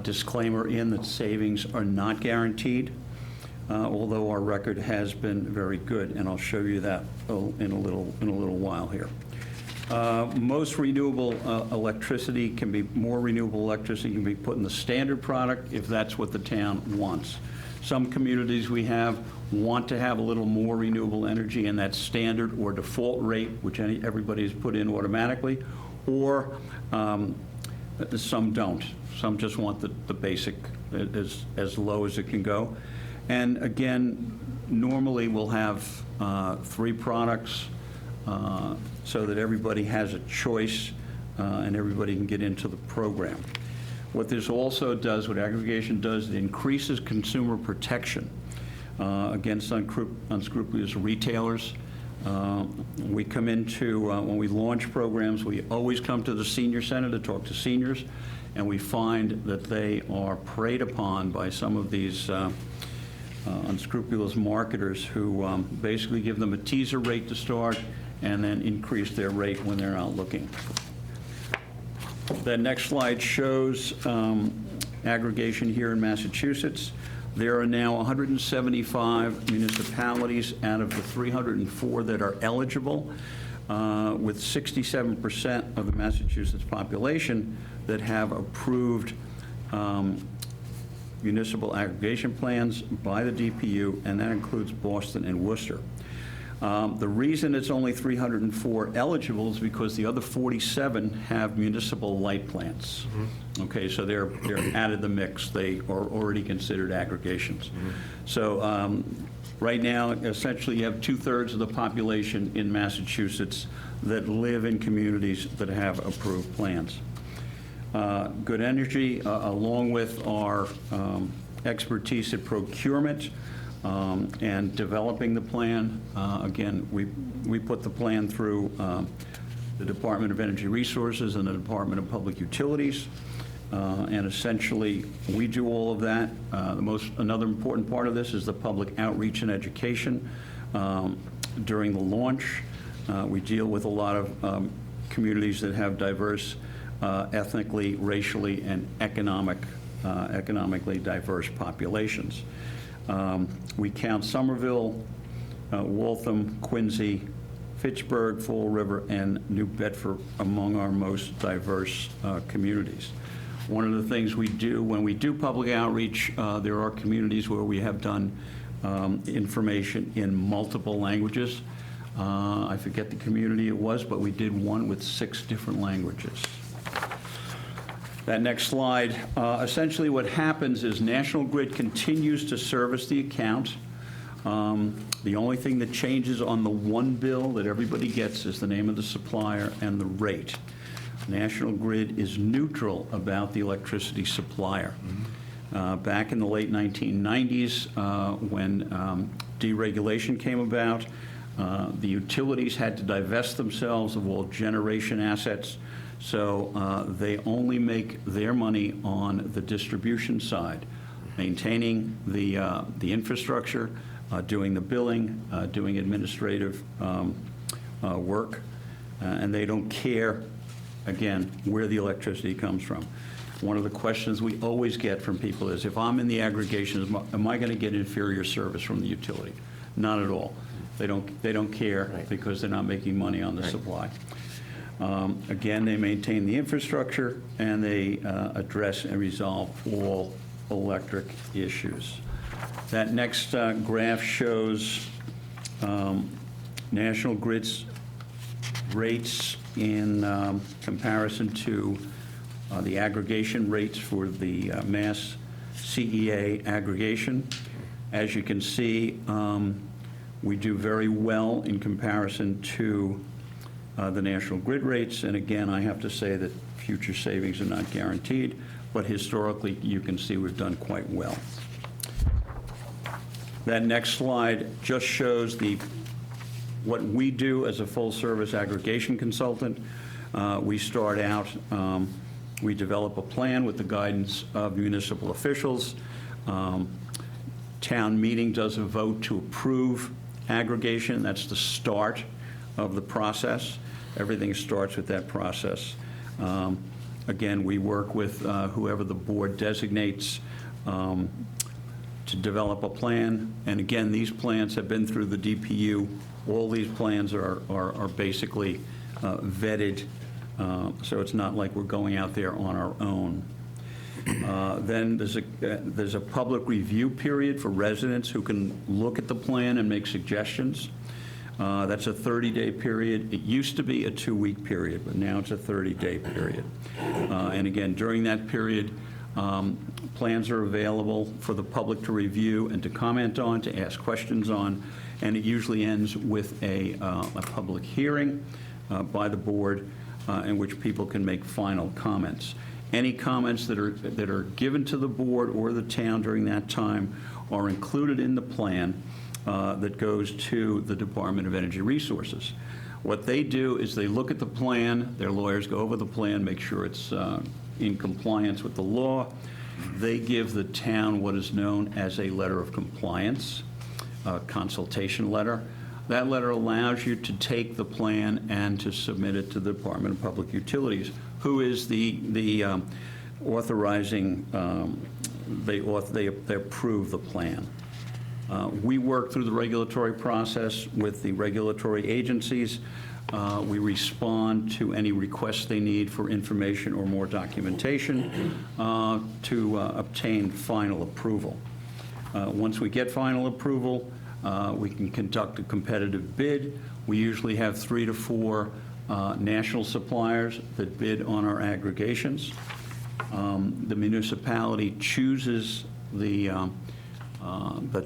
disclaimer in that savings are not guaranteed, although our record has been very good, and I'll show you that in a little while here. Most renewable electricity can be, more renewable electricity can be put in the standard product if that's what the town wants. Some communities we have want to have a little more renewable energy in that standard or default rate, which everybody's put in automatically, or some don't. Some just want the basic as low as it can go. And again, normally we'll have 3 products so that everybody has a choice and everybody can get into the program. What this also does, what aggregation does, it increases consumer protection against unscrupulous retailers. We come into, when we launch programs, we always come to the senior center to talk to seniors, and we find that they are preyed upon by some of these unscrupulous marketers who basically give them a teaser rate to start and then increase their rate when they're out looking. The next slide shows aggregation here in Massachusetts. There are now 175 municipalities out of the 304 that are eligible, with 67% of the Massachusetts population that have approved municipal aggregation plans by the DPU, and that includes Boston and Worcester. The reason it's only 304 eligible is because the other 47 have municipal light plants. Okay, so they're out of the mix. They are already considered aggregations. So right now, essentially, you have 2/3 of the population in Massachusetts that live in communities that have approved plans. Good Energy, along with our expertise at procurement, and developing the plan. Again, we put the plan through the Department of Energy Resources and the Department of Public Utilities, and essentially we do all of that. Another important part of this is the public outreach and education during the launch. We deal with a lot of communities that have diverse ethnically, racially, and economically diverse populations. We count Somerville, Waltham, Quincy, Fitchburg, Fall River, and New Bedford among our most diverse communities. One of the things we do when we do public outreach, there are communities where we have done information in multiple languages. I forget the community it was, but we did one with 6 different languages. That next slide, essentially what happens is National Grid continues to service the account. The only thing that changes on the one bill that everybody gets is the name of the supplier and the rate. National Grid is neutral about the electricity supplier. Back in the late 1990s, when deregulation came about, the utilities had to divest themselves of all generation assets, so they only make their money on the distribution side, maintaining the infrastructure, doing the billing, doing administrative work, and they don't care, again, where the electricity comes from. One of the questions we always get from people is, if I'm in the aggregation, am I going to get inferior service from the utility? Not at all. They don't care because they're not making money on the supply. Again, they maintain the infrastructure and they address and resolve all electric issues. That next graph shows National Grid's rates in comparison to the aggregation rates for the Mass CEA aggregation. As you can see, we do very well in comparison to the National Grid rates. And again, I have to say that future savings are not guaranteed, but historically, you can see we've done quite well. That next slide just shows what we do as a full-service aggregation consultant. We start out, we develop a plan with the guidance of municipal officials. Town meeting does a vote to approve aggregation. That's the start of the process. Everything starts with that process. Again, we work with whoever the board designates to develop a plan. And again, these plans have been through the DPU. All these plans are basically vetted, so it's not like we're going out there on our own. Then there's a public review period for residents who can look at the plan and make suggestions. That's a 30-day period. It used to be a 2-week period, but now it's a 30-day period. And again, during that period, plans are available for the public to review and to comment on, to ask questions on, and it usually ends with a public hearing by the board in which people can make final comments. Any comments that are given to the board or the town during that time are included in the plan that goes to the Department of Energy Resources. What they do is they look at the plan, their lawyers go over the plan, make sure it's in compliance with the law. They give the town what is known as a letter of compliance, a consultation letter. That letter allows you to take the plan and to submit it to the Department of Public Utilities, who is the authorizing, they approve the plan. We work through the regulatory process with the regulatory agencies. We respond to any requests they need for information or more documentation to obtain final approval. Once we get final approval, we can conduct a competitive bid. We usually have 3 to 4 national suppliers that bid on our aggregations. The municipality chooses the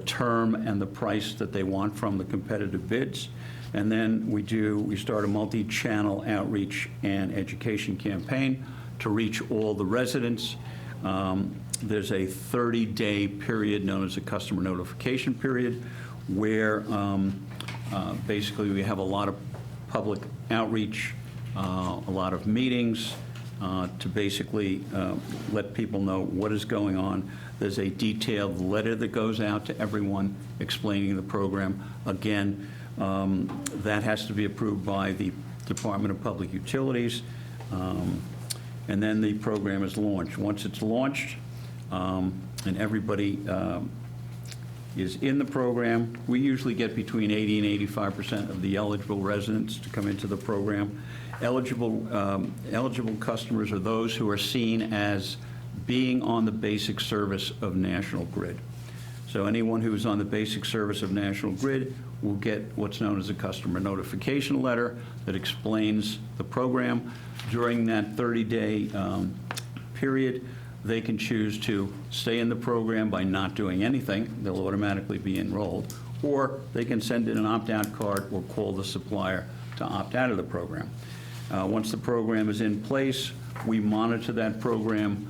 term and the price that they want from the competitive bids. And then we start a multi-channel outreach and education campaign to reach all the residents. There's a 30-day period known as a customer notification period where basically we have a lot of public outreach, a lot of meetings to basically let people know what is going on. There's a detailed letter that goes out to everyone explaining the program. Again, that has to be approved by the Department of Public Utilities, and then the program is launched. Once it's launched and everybody is in the program, we usually get between 80 and 85% of the eligible residents to come into the program. Eligible customers are those who are seen as being on the basic service of National Grid. So anyone who is on the basic service of National Grid will get what's known as a customer notification letter that explains the program. During that 30-day period. They can choose to stay in the program by not doing anything. They'll automatically be enrolled. Or they can send in an opt-out card or call the supplier to opt out of the program. Once the program is in place, we monitor that program.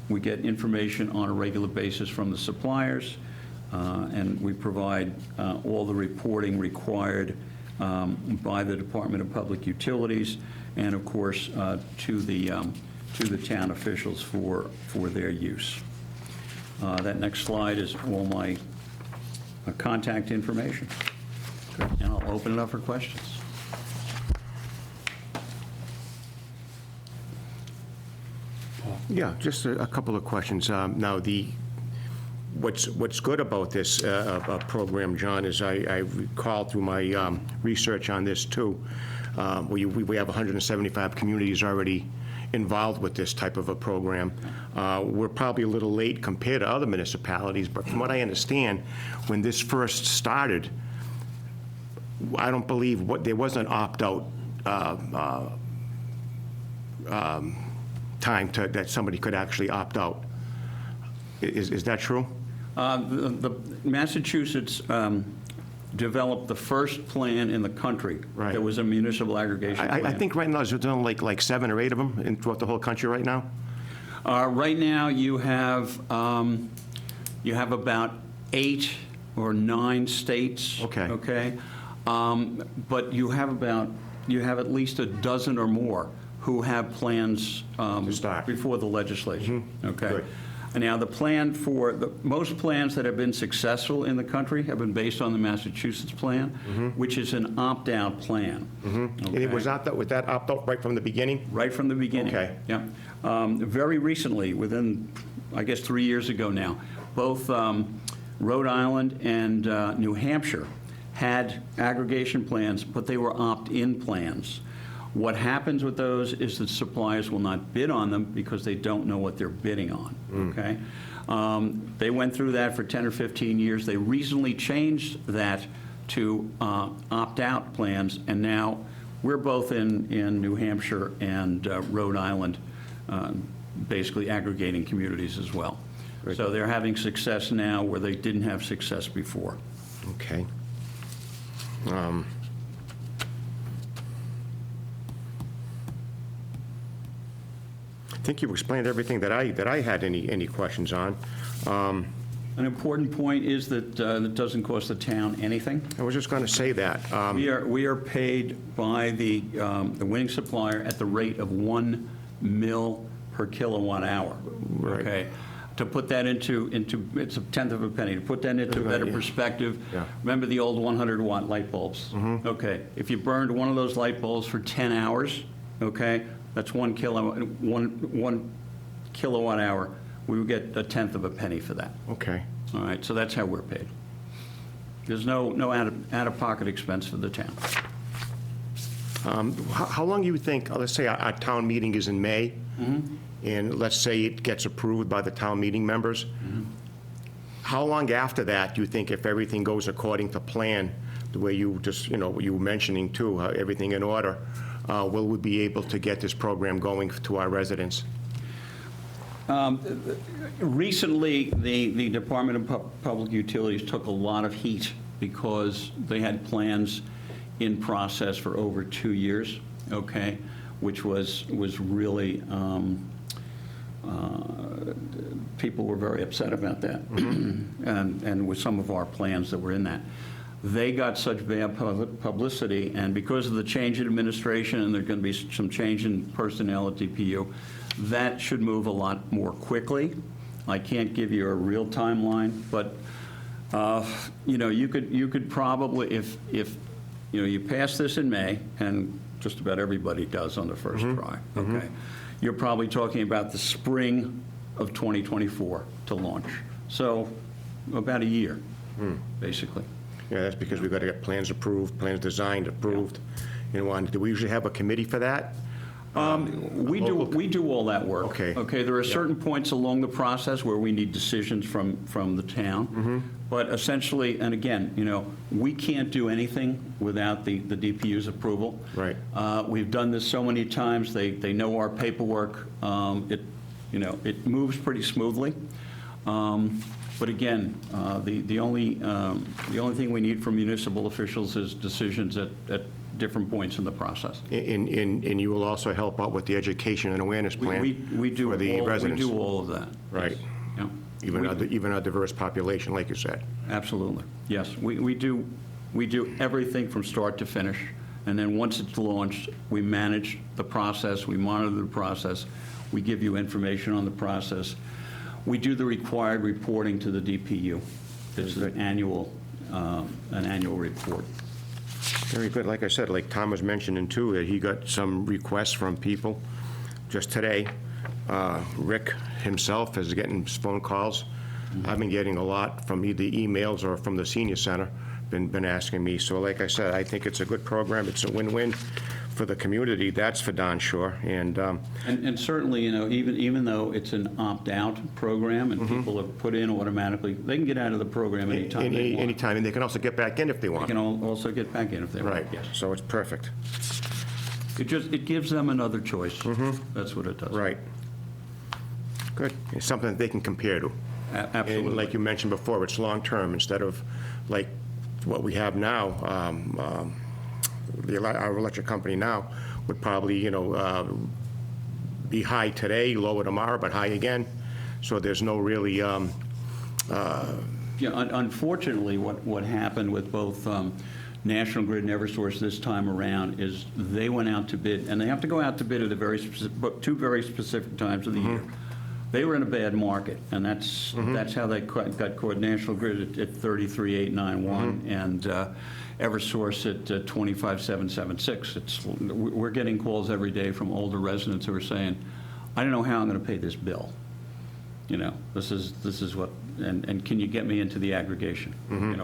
We get information on a regular basis from the suppliers, and we provide all the reporting required by the Department of Public Utilities and, of course, to the town officials for their use. That next slide is all my contact information. And I'll open it up for questions. Yeah, just a couple of questions. Now, what's good about this program, John, is I recall through my research on this too, we have 175 communities already involved with this type of a program. We're probably a little late compared to other municipalities, but from what I understand, when this first started, I don't believe there was an opt-out time that somebody could actually opt out. Is that true? The Massachusetts developed the first plan in the country Right. that was a municipal aggregation plan. I think right now there's only like 7 or 8 of them throughout the whole country right now? Right now, you have about 8 or 9 states. Okay. Okay? But you have at least a dozen or more who have plans To start. before the legislature. Okay? Good. And now, most plans that have been successful in the country have been based on the Massachusetts plan, which is an opt-out plan. And it was that opt-out right from the beginning? Right from the beginning. Okay. Yeah. Very recently, within, I guess, 3 years ago now, both Rhode Island and New Hampshire had aggregation plans, but they were opt-in plans. What happens with those is that suppliers will not bid on them because they don't know what they're bidding on, okay? They went through that for 10 or 15 years. They recently changed that to opt-out plans, and now we're both in New Hampshire and Rhode Island, basically aggregating communities as well. So they're having success now where they didn't have success before. Okay. I think you explained everything that I had any questions on. An important point is that it doesn't cost the town anything. I was just going to say that. We are paid by the winning supplier at the rate of 1 mil per kilowatt hour. Right. Okay. To put that into it's a tenth of a penny. To put that into better perspective, Yeah. remember the old 100-watt light bulbs? Okay. If you burned one of those light bulbs for 10 hours, okay, that's 1 kilowatt hour. We would get a tenth of a penny for that. Okay. All right, so that's how we're paid. There's no out-of-pocket expense for the town. How long do you think, let's say our town meeting is in May, and let's say it gets approved by the town meeting members, how long after that do you think, if everything goes according to plan, the way you just, you were mentioning too, everything in order, will we be able to get this program going to our residents? Recently, the Department of Public Utilities took a lot of heat because they had plans in process for over 2 years, okay, which was really, people were very upset about that, and with some of our plans that were in that. They got such bad publicity, and because of the change in administration, and there's going to be some change in personnel at DPU, that should move a lot more quickly. I can't give you a real timeline, but you could probably, if you pass this in May, and just about everybody does on the first try, okay, you're probably talking about the spring of 2024 to launch. So about a year, basically. Yeah, that's because we've got to get plans approved, plans designed, approved. Do we usually have a committee for that? We do all that work. Okay. Okay, there are certain points along the process where we need decisions from the town. But essentially, and again, we can't do anything without the DPU's approval. Right. We've done this so many times. They know our paperwork. It moves pretty smoothly. But again, the only thing we need from municipal officials is decisions at different points in the process. And you will also help out with the education and awareness plan We do for the residents. We do all of that. Right. Yes. Yeah. Even our diverse population, like you said. Absolutely. Yes, we do everything from start to finish. And then once it's launched, we manage the process, we monitor the process, we give you information on the process. We do the required reporting to the DPU. It's an annual report. Very good. Like I said, like Tom was mentioning too, that he got some requests from people just today. Rick himself is getting phone calls. I've been getting a lot from either emails or from the senior center, been asking me. So like I said, I think it's a good program. It's a win-win for the community, that's for darn sure. And certainly, even though it's an opt-out program and people are put in automatically, they can get out of the program anytime they want. anytime, and they can also get back in if they They want. can also get back in if they want. Right, Yes. so it's perfect. It gives them another choice. That's what it does. Right. Good. It's something that they can compare to. Absolutely. And like you mentioned before, it's long-term instead of like what we have now. Our electric company now would probably, be high today, lower tomorrow, but high again. So there's no really, Unfortunately, what happened with both National Grid and Eversource this time around is they went out to bid, and they have to go out to bid at two very specific times of the year. They were in a bad market, and that's how they got caught. National Grid at 33,891, and Eversource at 25,776. We're getting calls every day from older residents who are saying, "I don't know how I'm going to pay this bill. This is what, and can you get me into the aggregation?"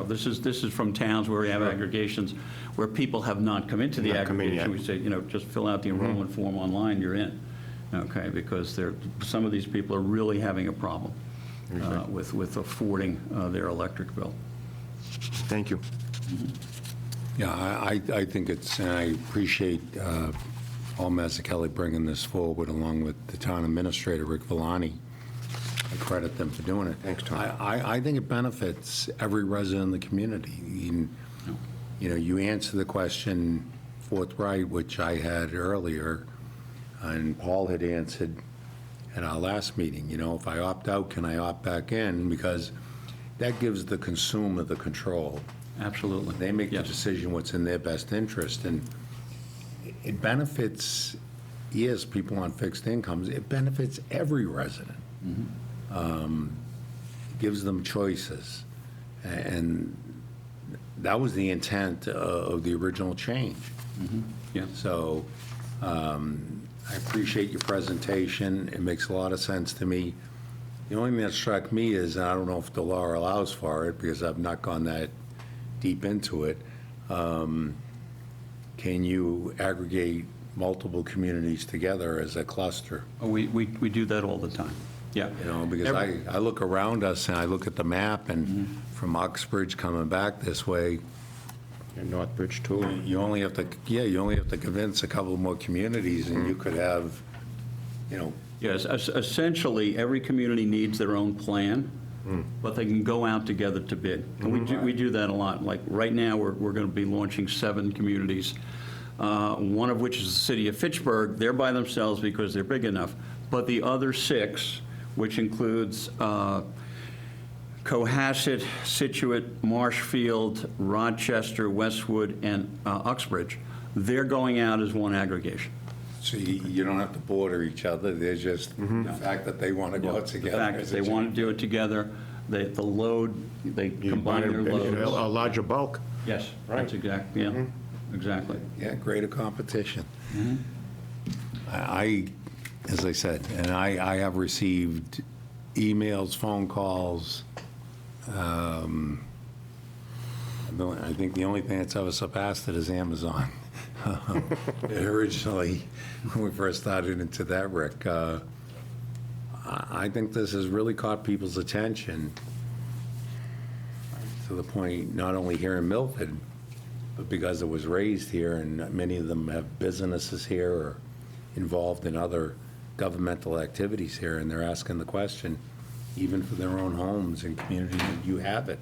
This is from towns where we have aggregations where people have not come into the Not come in aggregation. yet. We say, just fill out the enrollment form online, you're in. Okay, because some of these people are really having a problem with affording their electric bill. thank you. Yeah, I think it's, and I appreciate Paul Mazzucchelli bringing this forward along with the town administrator, Rick Villani. I credit them for doing it. Thanks, Tom. I think it benefits every resident in the community. You answer the question forthright, which I had earlier, and Paul had answered at our last meeting. If I opt out, can I opt back in? Because that gives the consumer the control. Absolutely. They make the Yes. decision what's in their best interest, and it benefits, yes, people on fixed incomes, it benefits every resident. It gives them choices, and that was the intent of the original change. Yeah. So I appreciate your presentation. It makes a lot of sense to me. The only thing that struck me is, and I don't know if the law allows for it because I've not gone that deep into it, can you aggregate multiple communities together as a cluster? We do that all the time. Yeah. Because I look around us and I look at the map, and from Uxbridge coming back this way, And Northbridge too. you only have to convince a couple more communities, and you could have, Yes, essentially, every community needs their own plan, but they can go out together to bid. And we do that a lot. Like, right now, we're going to be launching 7 communities, one of which is the city of Fitchburg. They're by themselves because they're big enough. But the other 6, which includes Cohasset, Situate, Marshfield, Rochester, Westwood, and Uxbridge, they're going out as one aggregation. so you don't have to border each other. There's just the fact that they want to go out The together. fact that they want to do it together, the load, they combine their loads. A larger bulk. Yes, that's exactly, yeah, exactly. Yeah, greater competition. I, as I said, and I have received emails, phone calls. I think the only thing that's ever surpassed it is Amazon. originally, when we first started into that, Rick. I think this has really caught people's attention to the point, not only here in Milford, but because it was raised here, and many of them have businesses here or involved in other governmental activities here, and they're asking the question, even for their own homes and communities, that you have it.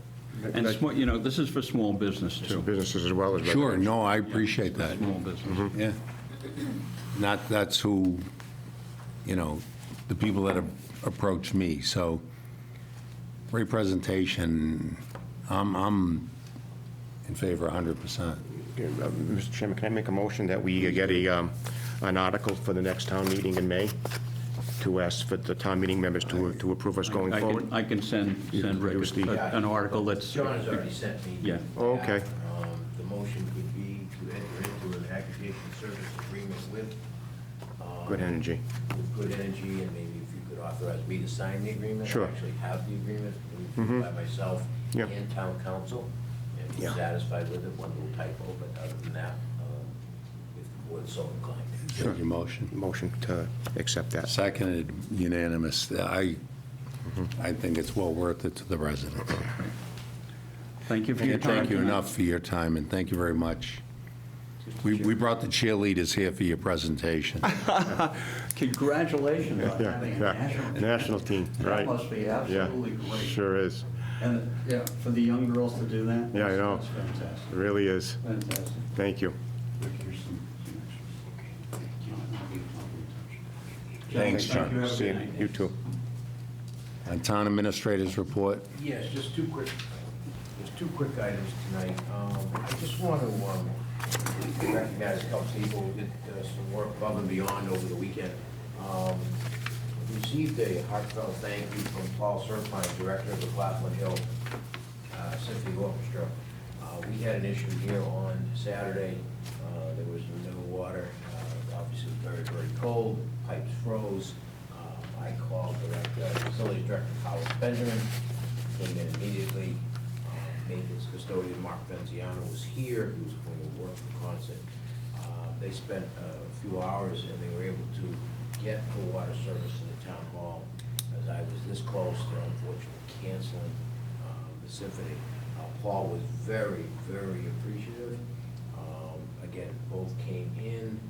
And, you know, this is for small business, too. Businesses as well as Sure, residential. no, I appreciate that. Small business. Yeah. That's who, you know, the people that have approached me, so great presentation. I'm in favor 100%. Mr. Chairman, can I make a motion that we get an article for the next town meeting in May to ask for the town meeting members to approve us going forward? I can send Rick It was the- an article that's... John has already sent me. Yeah. Oh, okay. The motion could be to enter into an aggregation service agreement with. Good Energy. With Good Energy, and maybe if you could authorize me to sign the agreement. Sure. I actually have the agreement reviewed by myself Yep. and town council. And be Yeah. satisfied with it, one little typo, but other than that, if the board's so inclined. Take your motion. Motion to accept that. Seconded, unanimous. I think it's well worth it to the residents. Thank you for your Can't time. thank you tonight. enough for your time, and thank you very much. We brought the cheerleaders here for your presentation. Congratulations on having a national... National team, right. That must be absolutely great. Sure is. And, yeah, for the young girls to do that? Yeah, I know. That's fantastic. It really is. Fantastic. Thank you. Rick, here's some extras. Thanks, Thank John. you. Have a See you. good night. You too. And Town Administrator's report. Yes, just two quick items tonight. I just want to recognize a couple people who did some work above and beyond over the weekend. Received a heartfelt thank you from Paul Serpine, Director of the Claflin Hill Symphony Orchestra. We had an issue here on Saturday. There was no water. Obviously, it was very, very cold. Pipes froze. I called Facilities Director Carlos Benjamin, came in immediately. Maintenance custodian Mark Benziano was here. He was going to work the concert. They spent a few hours, and they were able to get the water service in the town hall. As I was this close to unfortunately canceling the symphony. Paul was very, very appreciative. Again, both came in.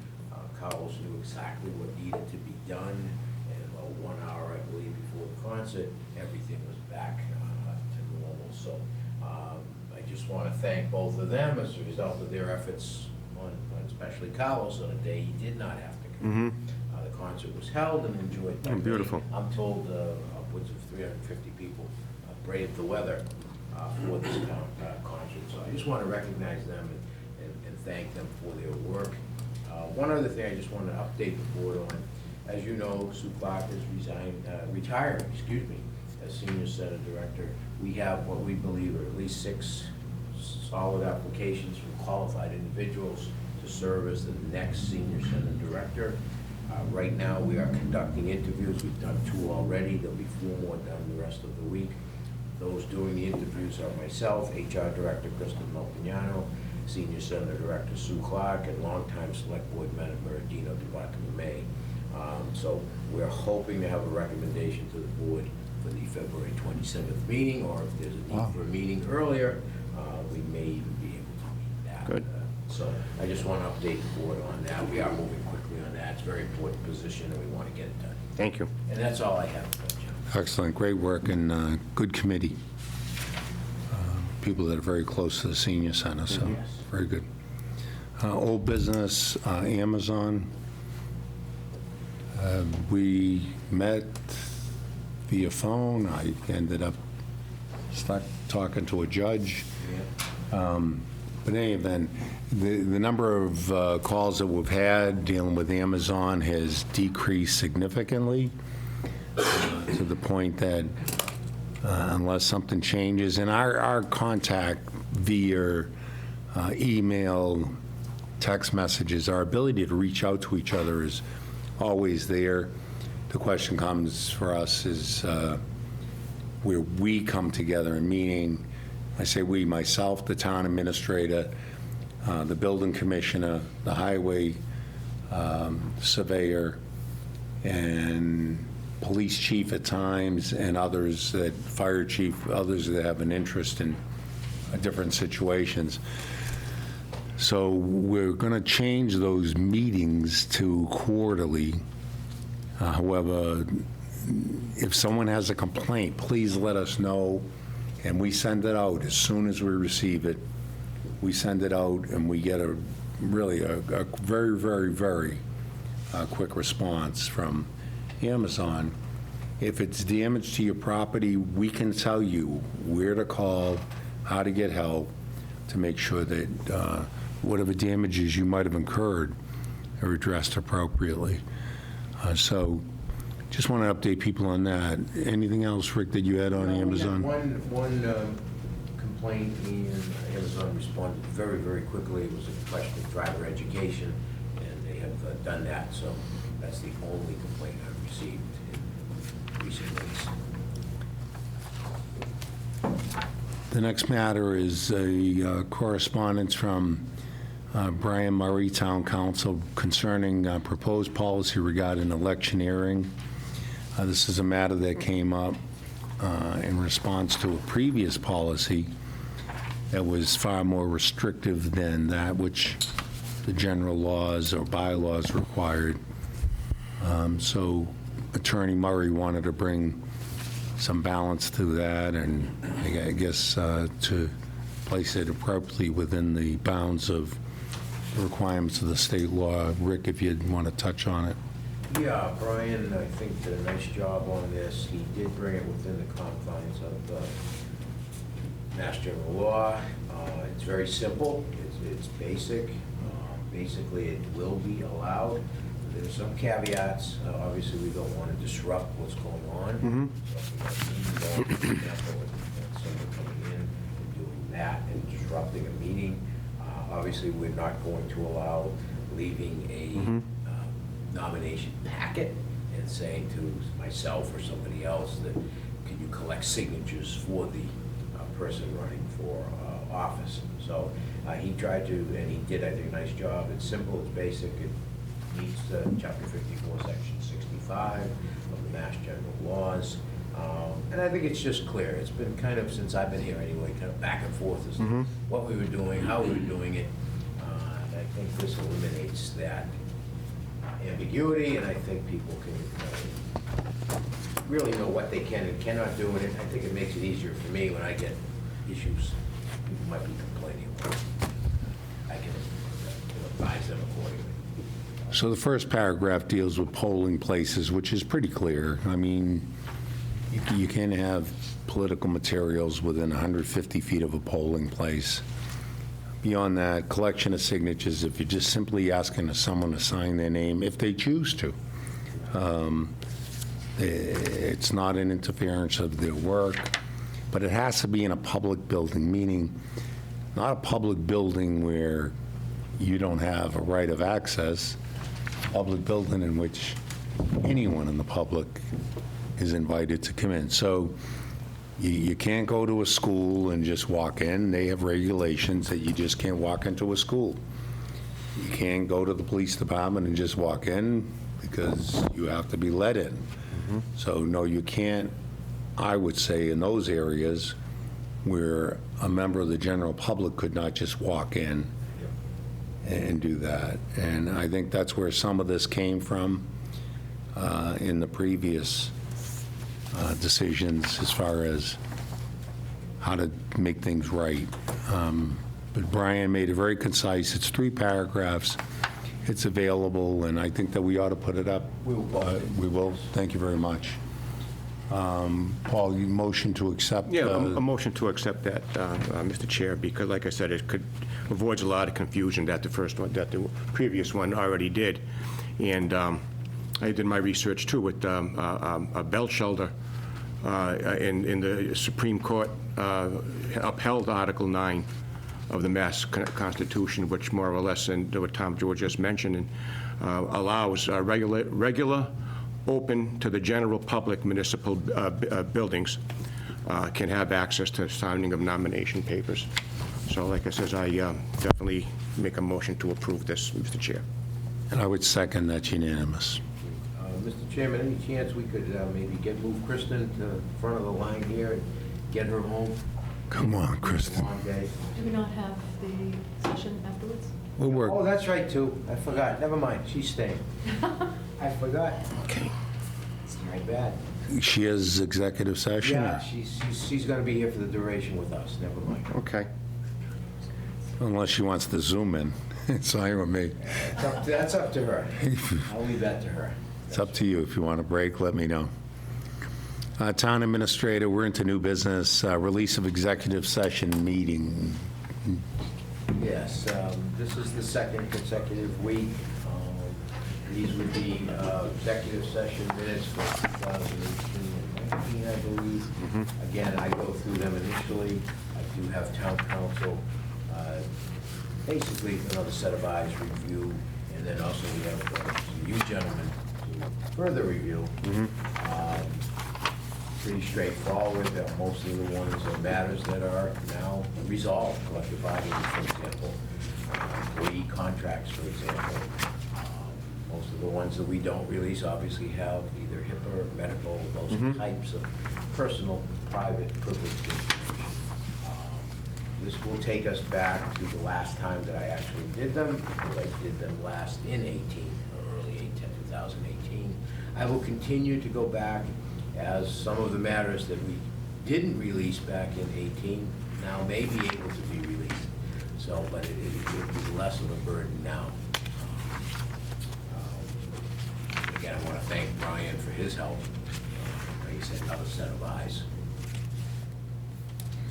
Carlos knew exactly what needed to be done. And about 1 hour, I believe, before the concert, everything was back to normal. So I just want to thank both of them as a result of their efforts on especially Carlos on a day he did not have to come. The concert was held and enjoyed. by Beautiful. many. I'm told upwards of 350 people braved the weather for this concert. So I just want to recognize them and thank them for their work. One other thing I just want to update the board on. As you know, Sue Clark is retiring, as Senior Center Director. We have what we believe are at least 6 solid applications from qualified individuals to serve as the next Senior Center Director. Right now, we are conducting interviews. We've done 2 already. There'll be 4 more done the rest of the week. Those doing the interviews are myself, HR Director Kristen Malpignano, Senior Center Director Sue Clark, and longtime Select Board member Dino DeBartolome. So we're hoping to have a recommendation to the board for the February 27th meeting, or if there's a need for a meeting earlier, we may even be able to meet that. Good. So I just want to update the board on that. We are moving quickly on that. It's a very important position, and we want to get it done. Thank you. And that's all I have, Jim. Excellent, great work, and good committee. People that are very close to the senior center, so very good. Old business, Amazon. We met via phone. I ended up talking to a judge. But in any event, the number of calls that we've had dealing with Amazon has decreased significantly to the point that unless something changes, and our contact via email, text messages, our ability to reach out to each other is always there. The question comes for us is where we come together in meeting. I say we, myself, the town administrator, the building commissioner, the highway surveyor, and police chief at times, and others, that fire chief, others that have an interest in different situations. So we're going to change those meetings to quarterly. However, if someone has a complaint, please let us know, and we send it out as soon as we receive it. We send it out, and we get a very, very quick response from Amazon. If it's damage to your property, we can tell you where to call, how to get help, to make sure that whatever damages you might have incurred are addressed appropriately. So just want to update people on that. Anything else, Rick, that you had on Amazon? One complaint, and Amazon responded very, very quickly. It was a question of driver education, and they have done that. So that's the only complaint I've received in recent weeks. The next matter is a correspondence from Brian Murray, Town Council, concerning proposed policy regarding electioneering. This is a matter that came up in response to a previous policy that was far more restrictive than that which the general laws or bylaws required. So Attorney Murray wanted to bring some balance to that, and I guess to place it appropriately within the bounds of the requirements of the state law. Rick, if you'd want to touch on it. Yeah, Brian, I think, did a nice job on this. He did bring it within the confines of Mass General Law. It's very simple. It's basic. Basically, it will be allowed. There's some caveats. Obviously, we don't want to disrupt what's going on. So if we have a meeting going, for example, and someone coming in and doing that and disrupting a meeting, obviously, we're not going to allow leaving a nomination packet and saying to myself or somebody else that, can you collect signatures for the person running for office? So he tried to, and he did, I think, a nice job. It's simple, it's basic, it meets Chapter 54, Section 65 of the Mass General Laws. And I think it's just clear. It's been kind of, since I've been here anyway, kind of back and forth as to what we were doing, how we were doing it. And I think this eliminates that ambiguity, and I think people can really know what they can and cannot do. And I think it makes it easier for me when I get issues people might be complaining about. I can advise them accordingly. So the first paragraph deals with polling places, which is pretty clear. I mean, you can have political materials within 150 feet of a polling place. Beyond that, collection of signatures, if you're just simply asking someone to sign their name, if they choose to. It's not an interference of their work, but it has to be in a public building, meaning not a public building where you don't have a right of access, a public building in which anyone in the public is invited to come in. So you can't go to a school and just walk in. They have regulations that you just can't walk into a school. You can't go to the police department and just walk in because you have to be let in. So no, you can't, I would say, in those areas where a member of the general public could not just walk in and do that. And I think that's where some of this came from in the previous decisions as far as how to make things right. But Brian made it very concise. It's 3 paragraphs. It's available, and I think that we ought to put it up. We will. We will. Thank you very much. Paul, you motion to accept? Yeah, a motion to accept that, Mr. Chair, because like I said, it avoids a lot of confusion that the previous one already did. And I did my research too with Belchelder in the Supreme Court upheld Article 9 of the Mass Constitution, which more or less, and what Tom George just mentioned, and allows regular, open to the general public municipal buildings can have access to signing of nomination papers. So like I says, I definitely make a motion to approve this, Mr. Chair. And I would second that unanimous. Mr. Chairman, any chance we could maybe move Kristen to the front of the line here and get her home? Come on, It's a Kristen. long day. Do we not have the session afterwards? We'll work. Oh, that's right, too. I forgot. Never mind. She's staying. I forgot. Okay. My bad. She has executive session? Yeah, she's going to be here for the duration with us. Never mind. Okay. Unless she wants to zoom in. It's fine with me. That's up to her. I'll leave that to her. It's up to you. If you want a break, let me know. Town Administrator, we're into new business. Release of executive session meeting. Yes, this is the second consecutive week. These would be executive session minutes for 2018 and 19, I believe. Again, I go through them initially. I do have town council, basically another set of eyes review, and then also we have you gentlemen to further review. Pretty straightforward. Most of the ones are matters that are now resolved, collective bargaining, for example, employee contracts, for example. Most of the ones that we don't release obviously have either HIPAA or medical, those types of personal, private, privileged information. This will take us back to the last time that I actually did them, because I did them last in 18, or early 2018. I will continue to go back as some of the matters that we didn't release back in 18 now may be able to be released. So, but it will be less of a burden now. Again, I want to thank Brian for his help. Like I said, another set of eyes.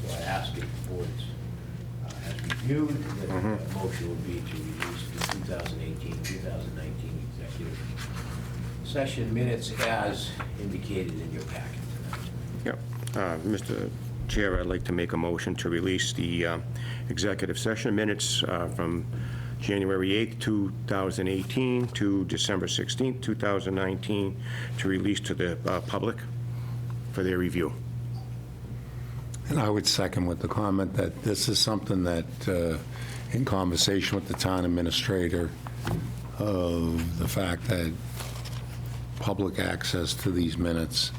So I ask if the board has reviewed, that the motion would be to release the 2018, 2019 executive session minutes as indicated in your packet tonight. Yep. Mr. Chair, I'd like to make a motion to release the executive session minutes from January 8th, 2018 to December 16th, 2019, to release to the public for their review. And I would second with the comment that this is something that, in conversation with the town administrator, of the fact that public access to these minutes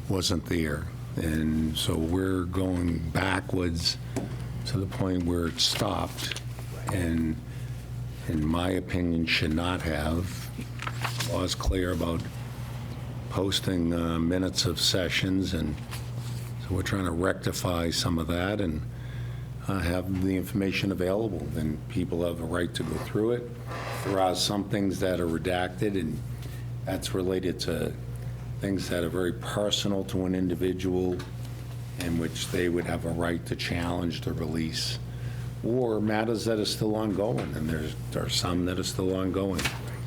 wasn't there. And so we're going backwards to the point where it stopped, and in my opinion, should not have. Law's clear about posting minutes of sessions, and so we're trying to rectify some of that and have the information available. Then people have a right to go through it. There are some things that are redacted, and that's related to things that are very personal to an individual, in which they would have a right to challenge the release, or matters that are still ongoing, and there are some that are still ongoing.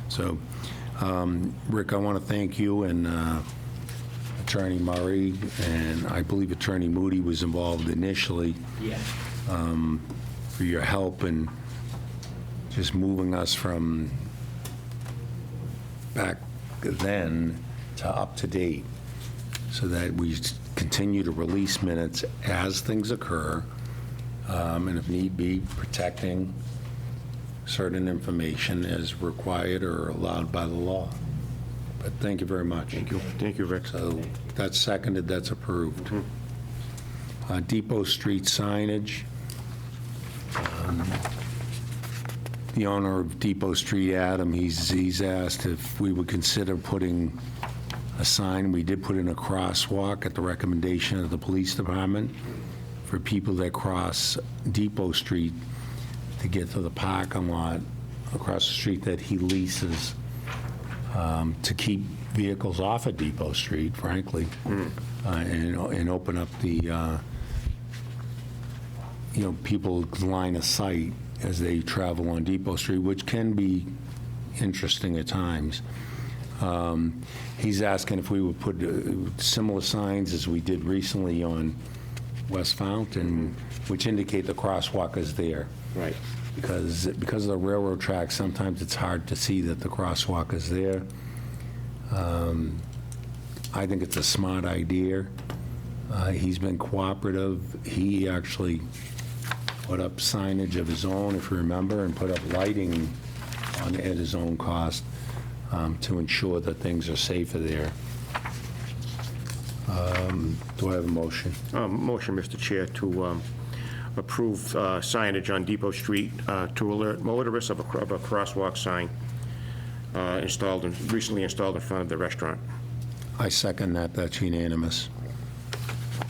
So, Rick, I want to thank you and Attorney Murray, and I believe Attorney Moody was involved initially, Yes. for your help in just moving us from back then to up to date, so that we continue to release minutes as things occur, and if need be, protecting certain information as required or allowed by the law. But thank you very much. Thank you. Thank you, Rick. So that's seconded, that's approved. Depot Street signage. The owner of Depot Street, Adam, he's asked if we would consider putting a sign. We did put in a crosswalk at the recommendation of the police department for people that cross Depot Street to get to the parking lot across the street that he leases, to keep vehicles off of Depot Street, frankly, and open up the, people's line of sight as they travel on Depot Street, which can be interesting at times. He's asking if we would put similar signs as we did recently on West Fountain, which indicate the crosswalk is there. Right. Because of the railroad tracks, sometimes it's hard to see that the crosswalk is there. I think it's a smart idea. He's been cooperative. He actually put up signage of his own, if you remember, and put up lighting at his own cost to ensure that things are safer there. Do I have a motion? Motion, Mr. Chair, to approve signage on Depot Street to alert motorists of a crosswalk sign recently installed in front of the restaurant. I second that. That's unanimous.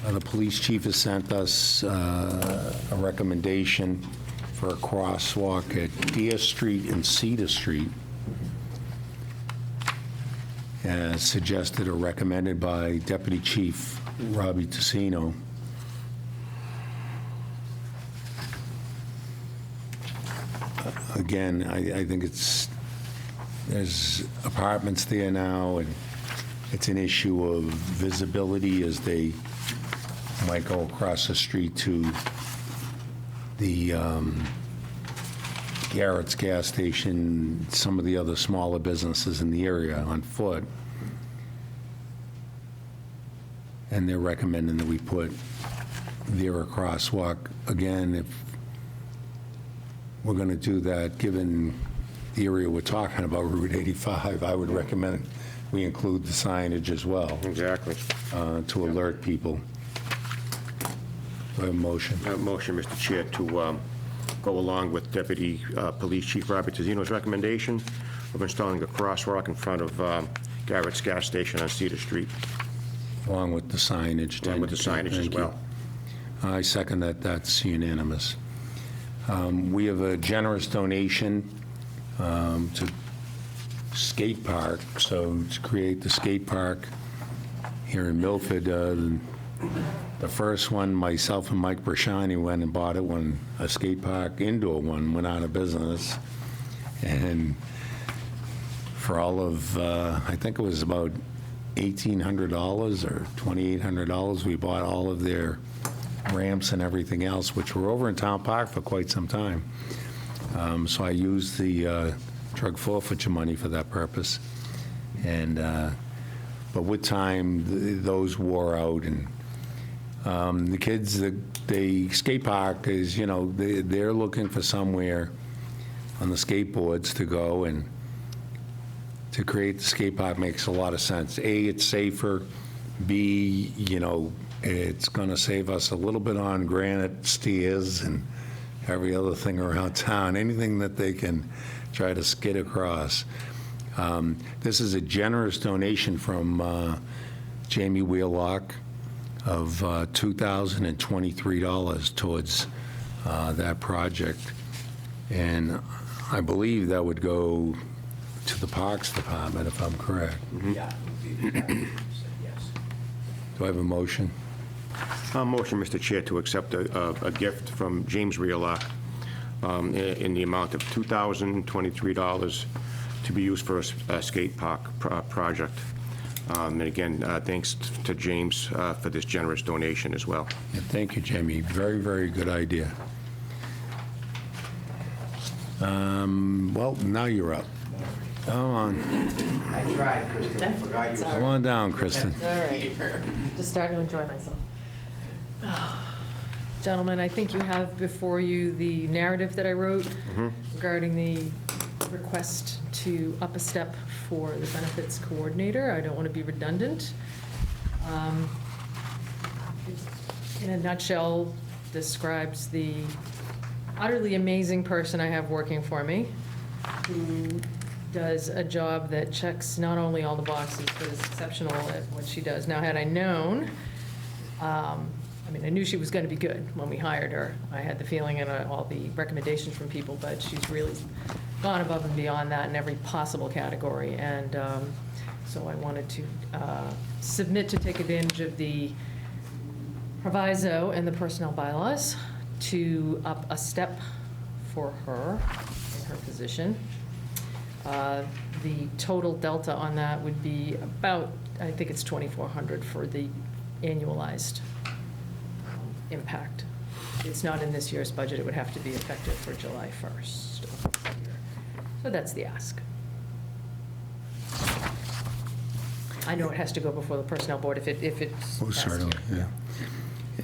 The police chief has sent us a recommendation for a crosswalk at Deer Street and Cedar Street, as suggested or recommended by Deputy Chief Robbie Tassino. Again, I think there's apartments there now, and it's an issue of visibility as they might go across the street to the Garrett's gas station, some of the other smaller businesses in the area on foot. And they're recommending that we put there a crosswalk. Again, if we're going to do that, given the area we're talking about, Route 85, I would recommend we include the signage as well. Exactly. To alert people. Do I have a motion? Motion, Mr. Chair, to go along with Deputy Police Chief Robert Tassino's recommendation of installing a crosswalk in front of Garrett's gas station on Cedar Street. Along with the signage. Along with the signage as Thank you. well. I second that. That's unanimous. We have a generous donation to skate park, so to create the skate park here in Milford. The first one, myself and Mike Brashani went and bought it when a skate park, indoor one, went out of business. And for all of, I think it was about $1,800 or $2,800, we bought all of their ramps and everything else, which were over in Town Park for quite some time. So I used the drug forfeiture money for that purpose. And, but with time, those wore out, and the kids, the skate park is, you know, they're looking for somewhere on the skateboards to go, and to create the skate park makes a lot of sense. A, it's safer. B, you know, it's going to save us a little bit on granite stairs and every other thing around town, anything that they can try to skid across. This is a generous donation from Jamie Wheelock of $2,023 towards that project. And I believe that would go to the Parks Department, if I'm correct. Yeah. Yes. Do I have a motion? Motion, Mr. Chair, to accept a gift from James Realock in the amount of $2,023 to be used for a skate park project. And again, thanks to James for this generous donation as well. Yeah, thank you, Jamie. Very, very good idea. Well, now you're up. Come on. I tried, Kristen. I forgot you. Come on down, Kristen. All right, just starting to enjoy myself. Gentlemen, I think you have before you the narrative that I wrote regarding the request to up a step for the benefits coordinator. I don't want to be redundant. In a nutshell, describes the utterly amazing person I have working for me, who does a job that checks not only all the boxes, but is exceptional at what she does. Now, had I known, I mean, I knew she was going to be good when we hired her. I had the feeling and all the recommendations from people, but she's really gone above and beyond that in every possible category. And so I wanted to submit to take advantage of the proviso and the personnel bylaws to up a step for her in her position. The total delta on that would be about, I think it's $2,400 for the annualized impact. It's not in this year's budget. It would have to be effective for July 1st. So that's the ask. I know it has to go before the Personnel Board if it's. Oh, passed certainly, here.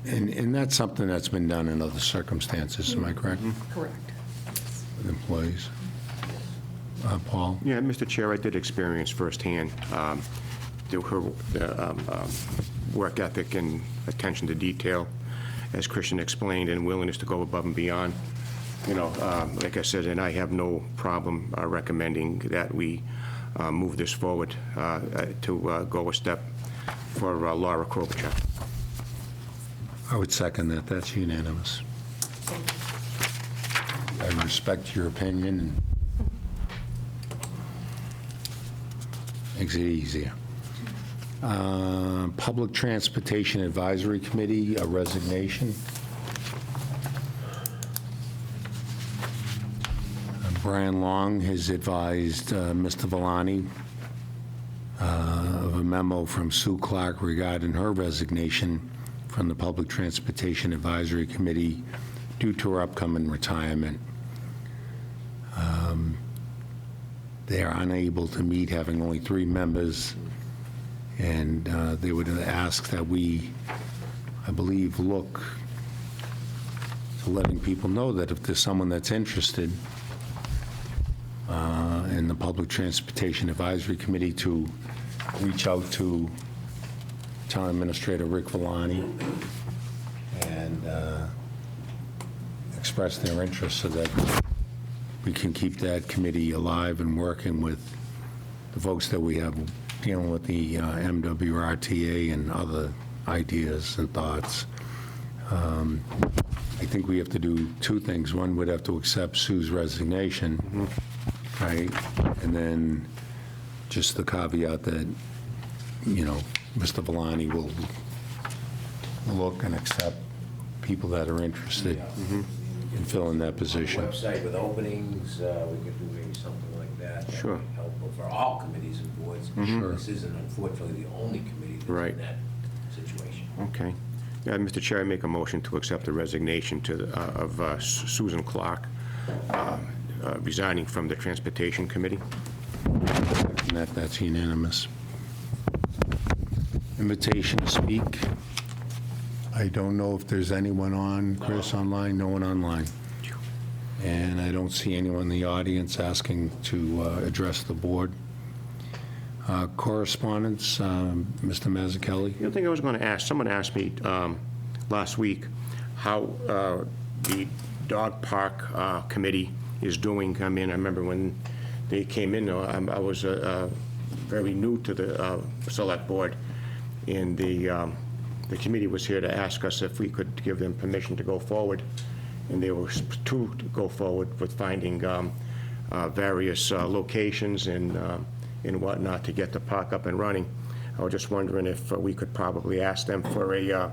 yeah. And that's something that's been done in other circumstances, am I correct? Correct. With employees. Paul? Yeah, Mr. Chair, I did experience firsthand her work ethic and attention to detail, as Christian explained, and willingness to go above and beyond. You know, like I said, and I have no problem recommending that we move this forward to go a step for Laura Klobuchar. I would second that. That's unanimous. I respect your opinion and makes it easier. Public Transportation Advisory Committee, a resignation. Brian Long has advised Mr. Villani of a memo from Sue Clark regarding her resignation from the Public Transportation Advisory Committee due to her upcoming retirement. They are unable to meet, having only 3 members, and they would ask that we, I believe, look to letting people know that if there's someone that's interested in the Public Transportation Advisory Committee, to reach out to Town Administrator Rick Villani and express their interest so that we can keep that committee alive and working with the folks that we have dealing with the MWRTA and other ideas and thoughts. I think we have to do 2 things. One, we'd have to accept Sue's resignation, right? And then just the caveat that, you know, Mr. Villani will look and accept people that are interested in filling that position. Website with openings, we could do maybe something like that. That Sure. would be helpful for all committees and boards. Sure. This isn't unfortunately the only committee that's Right. in that situation. Okay. Yeah, Mr. Chair, I make a motion to accept the resignation of Susan Clark, resigning from the Transportation Committee. And that's unanimous. Invitation to speak. I don't know if there's anyone on, Chris, online? No one online. And I don't see anyone in the audience asking to address the board. Correspondence, Mr. Mazzucchelli? The other thing I was going to ask, someone asked me last week how the dog park committee is doing. I mean, I remember when they came in, I was very new to the select board, and the committee was here to ask us if we could give them permission to go forward, and they were to go forward with finding various locations and whatnot to get the park up and running. I was just wondering if we could probably ask them for an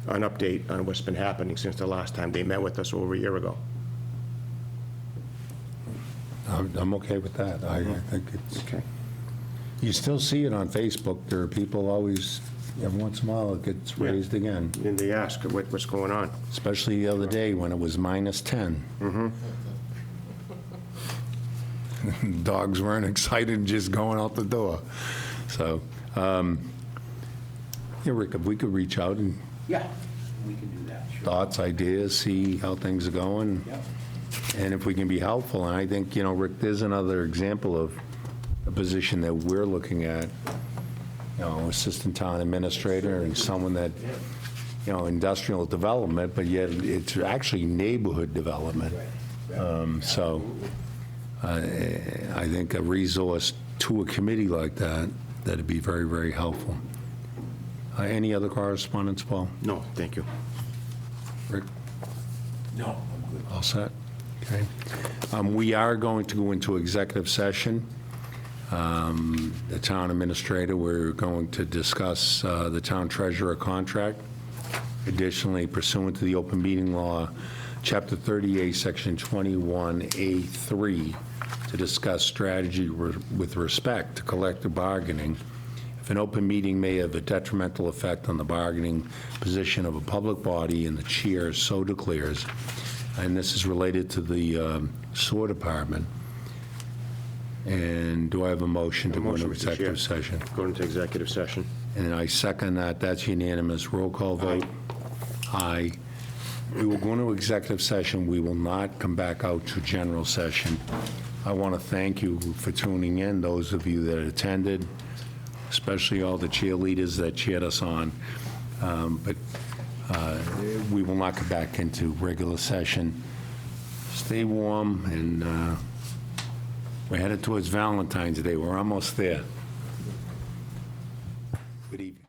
update on what's been happening since the last time they met with us over a year ago. I'm okay with that. I think it's, Okay. you still see it on Facebook. There are people always, every once in a while, it gets raised again, And they ask what's going on. especially the other day when it was -10. Dogs weren't excited just going out the door. So, yeah, Rick, if we could reach out and Yeah, we can do that, sure. thoughts, ideas, see how things are going, Yep. and if we can be helpful. And I think, you know, Rick, there's another example of a position that we're looking at, you know, assistant town administrator and someone that, you know, industrial development, but yet it's actually neighborhood development. So I think a resource to a committee like that, that'd be very, very helpful. Any other correspondence, Paul? No, thank you. Rick? No, I'm good. All set? Okay. We are going to go into executive session. The town administrator, we're going to discuss the town treasurer contract. Additionally, pursuant to the open meeting law, Chapter 38, Section 21A3, to discuss strategy with respect to collective bargaining. If an open meeting may have a detrimental effect on the bargaining position of a public body and the chair so declares, and this is related to the sewer department, And do I have a motion to go into Motion, Mr. Chair. executive session? Go into executive session. And I second that. That's unanimous. Roll call vote. Aye. We will go into executive session. We will not come back out to general session. I want to thank you for tuning in, those of you that attended, especially all the cheerleaders that cheered us on. But we will not come back into regular session. Stay warm, and we're headed towards Valentine's Day. We're almost there. Good evening.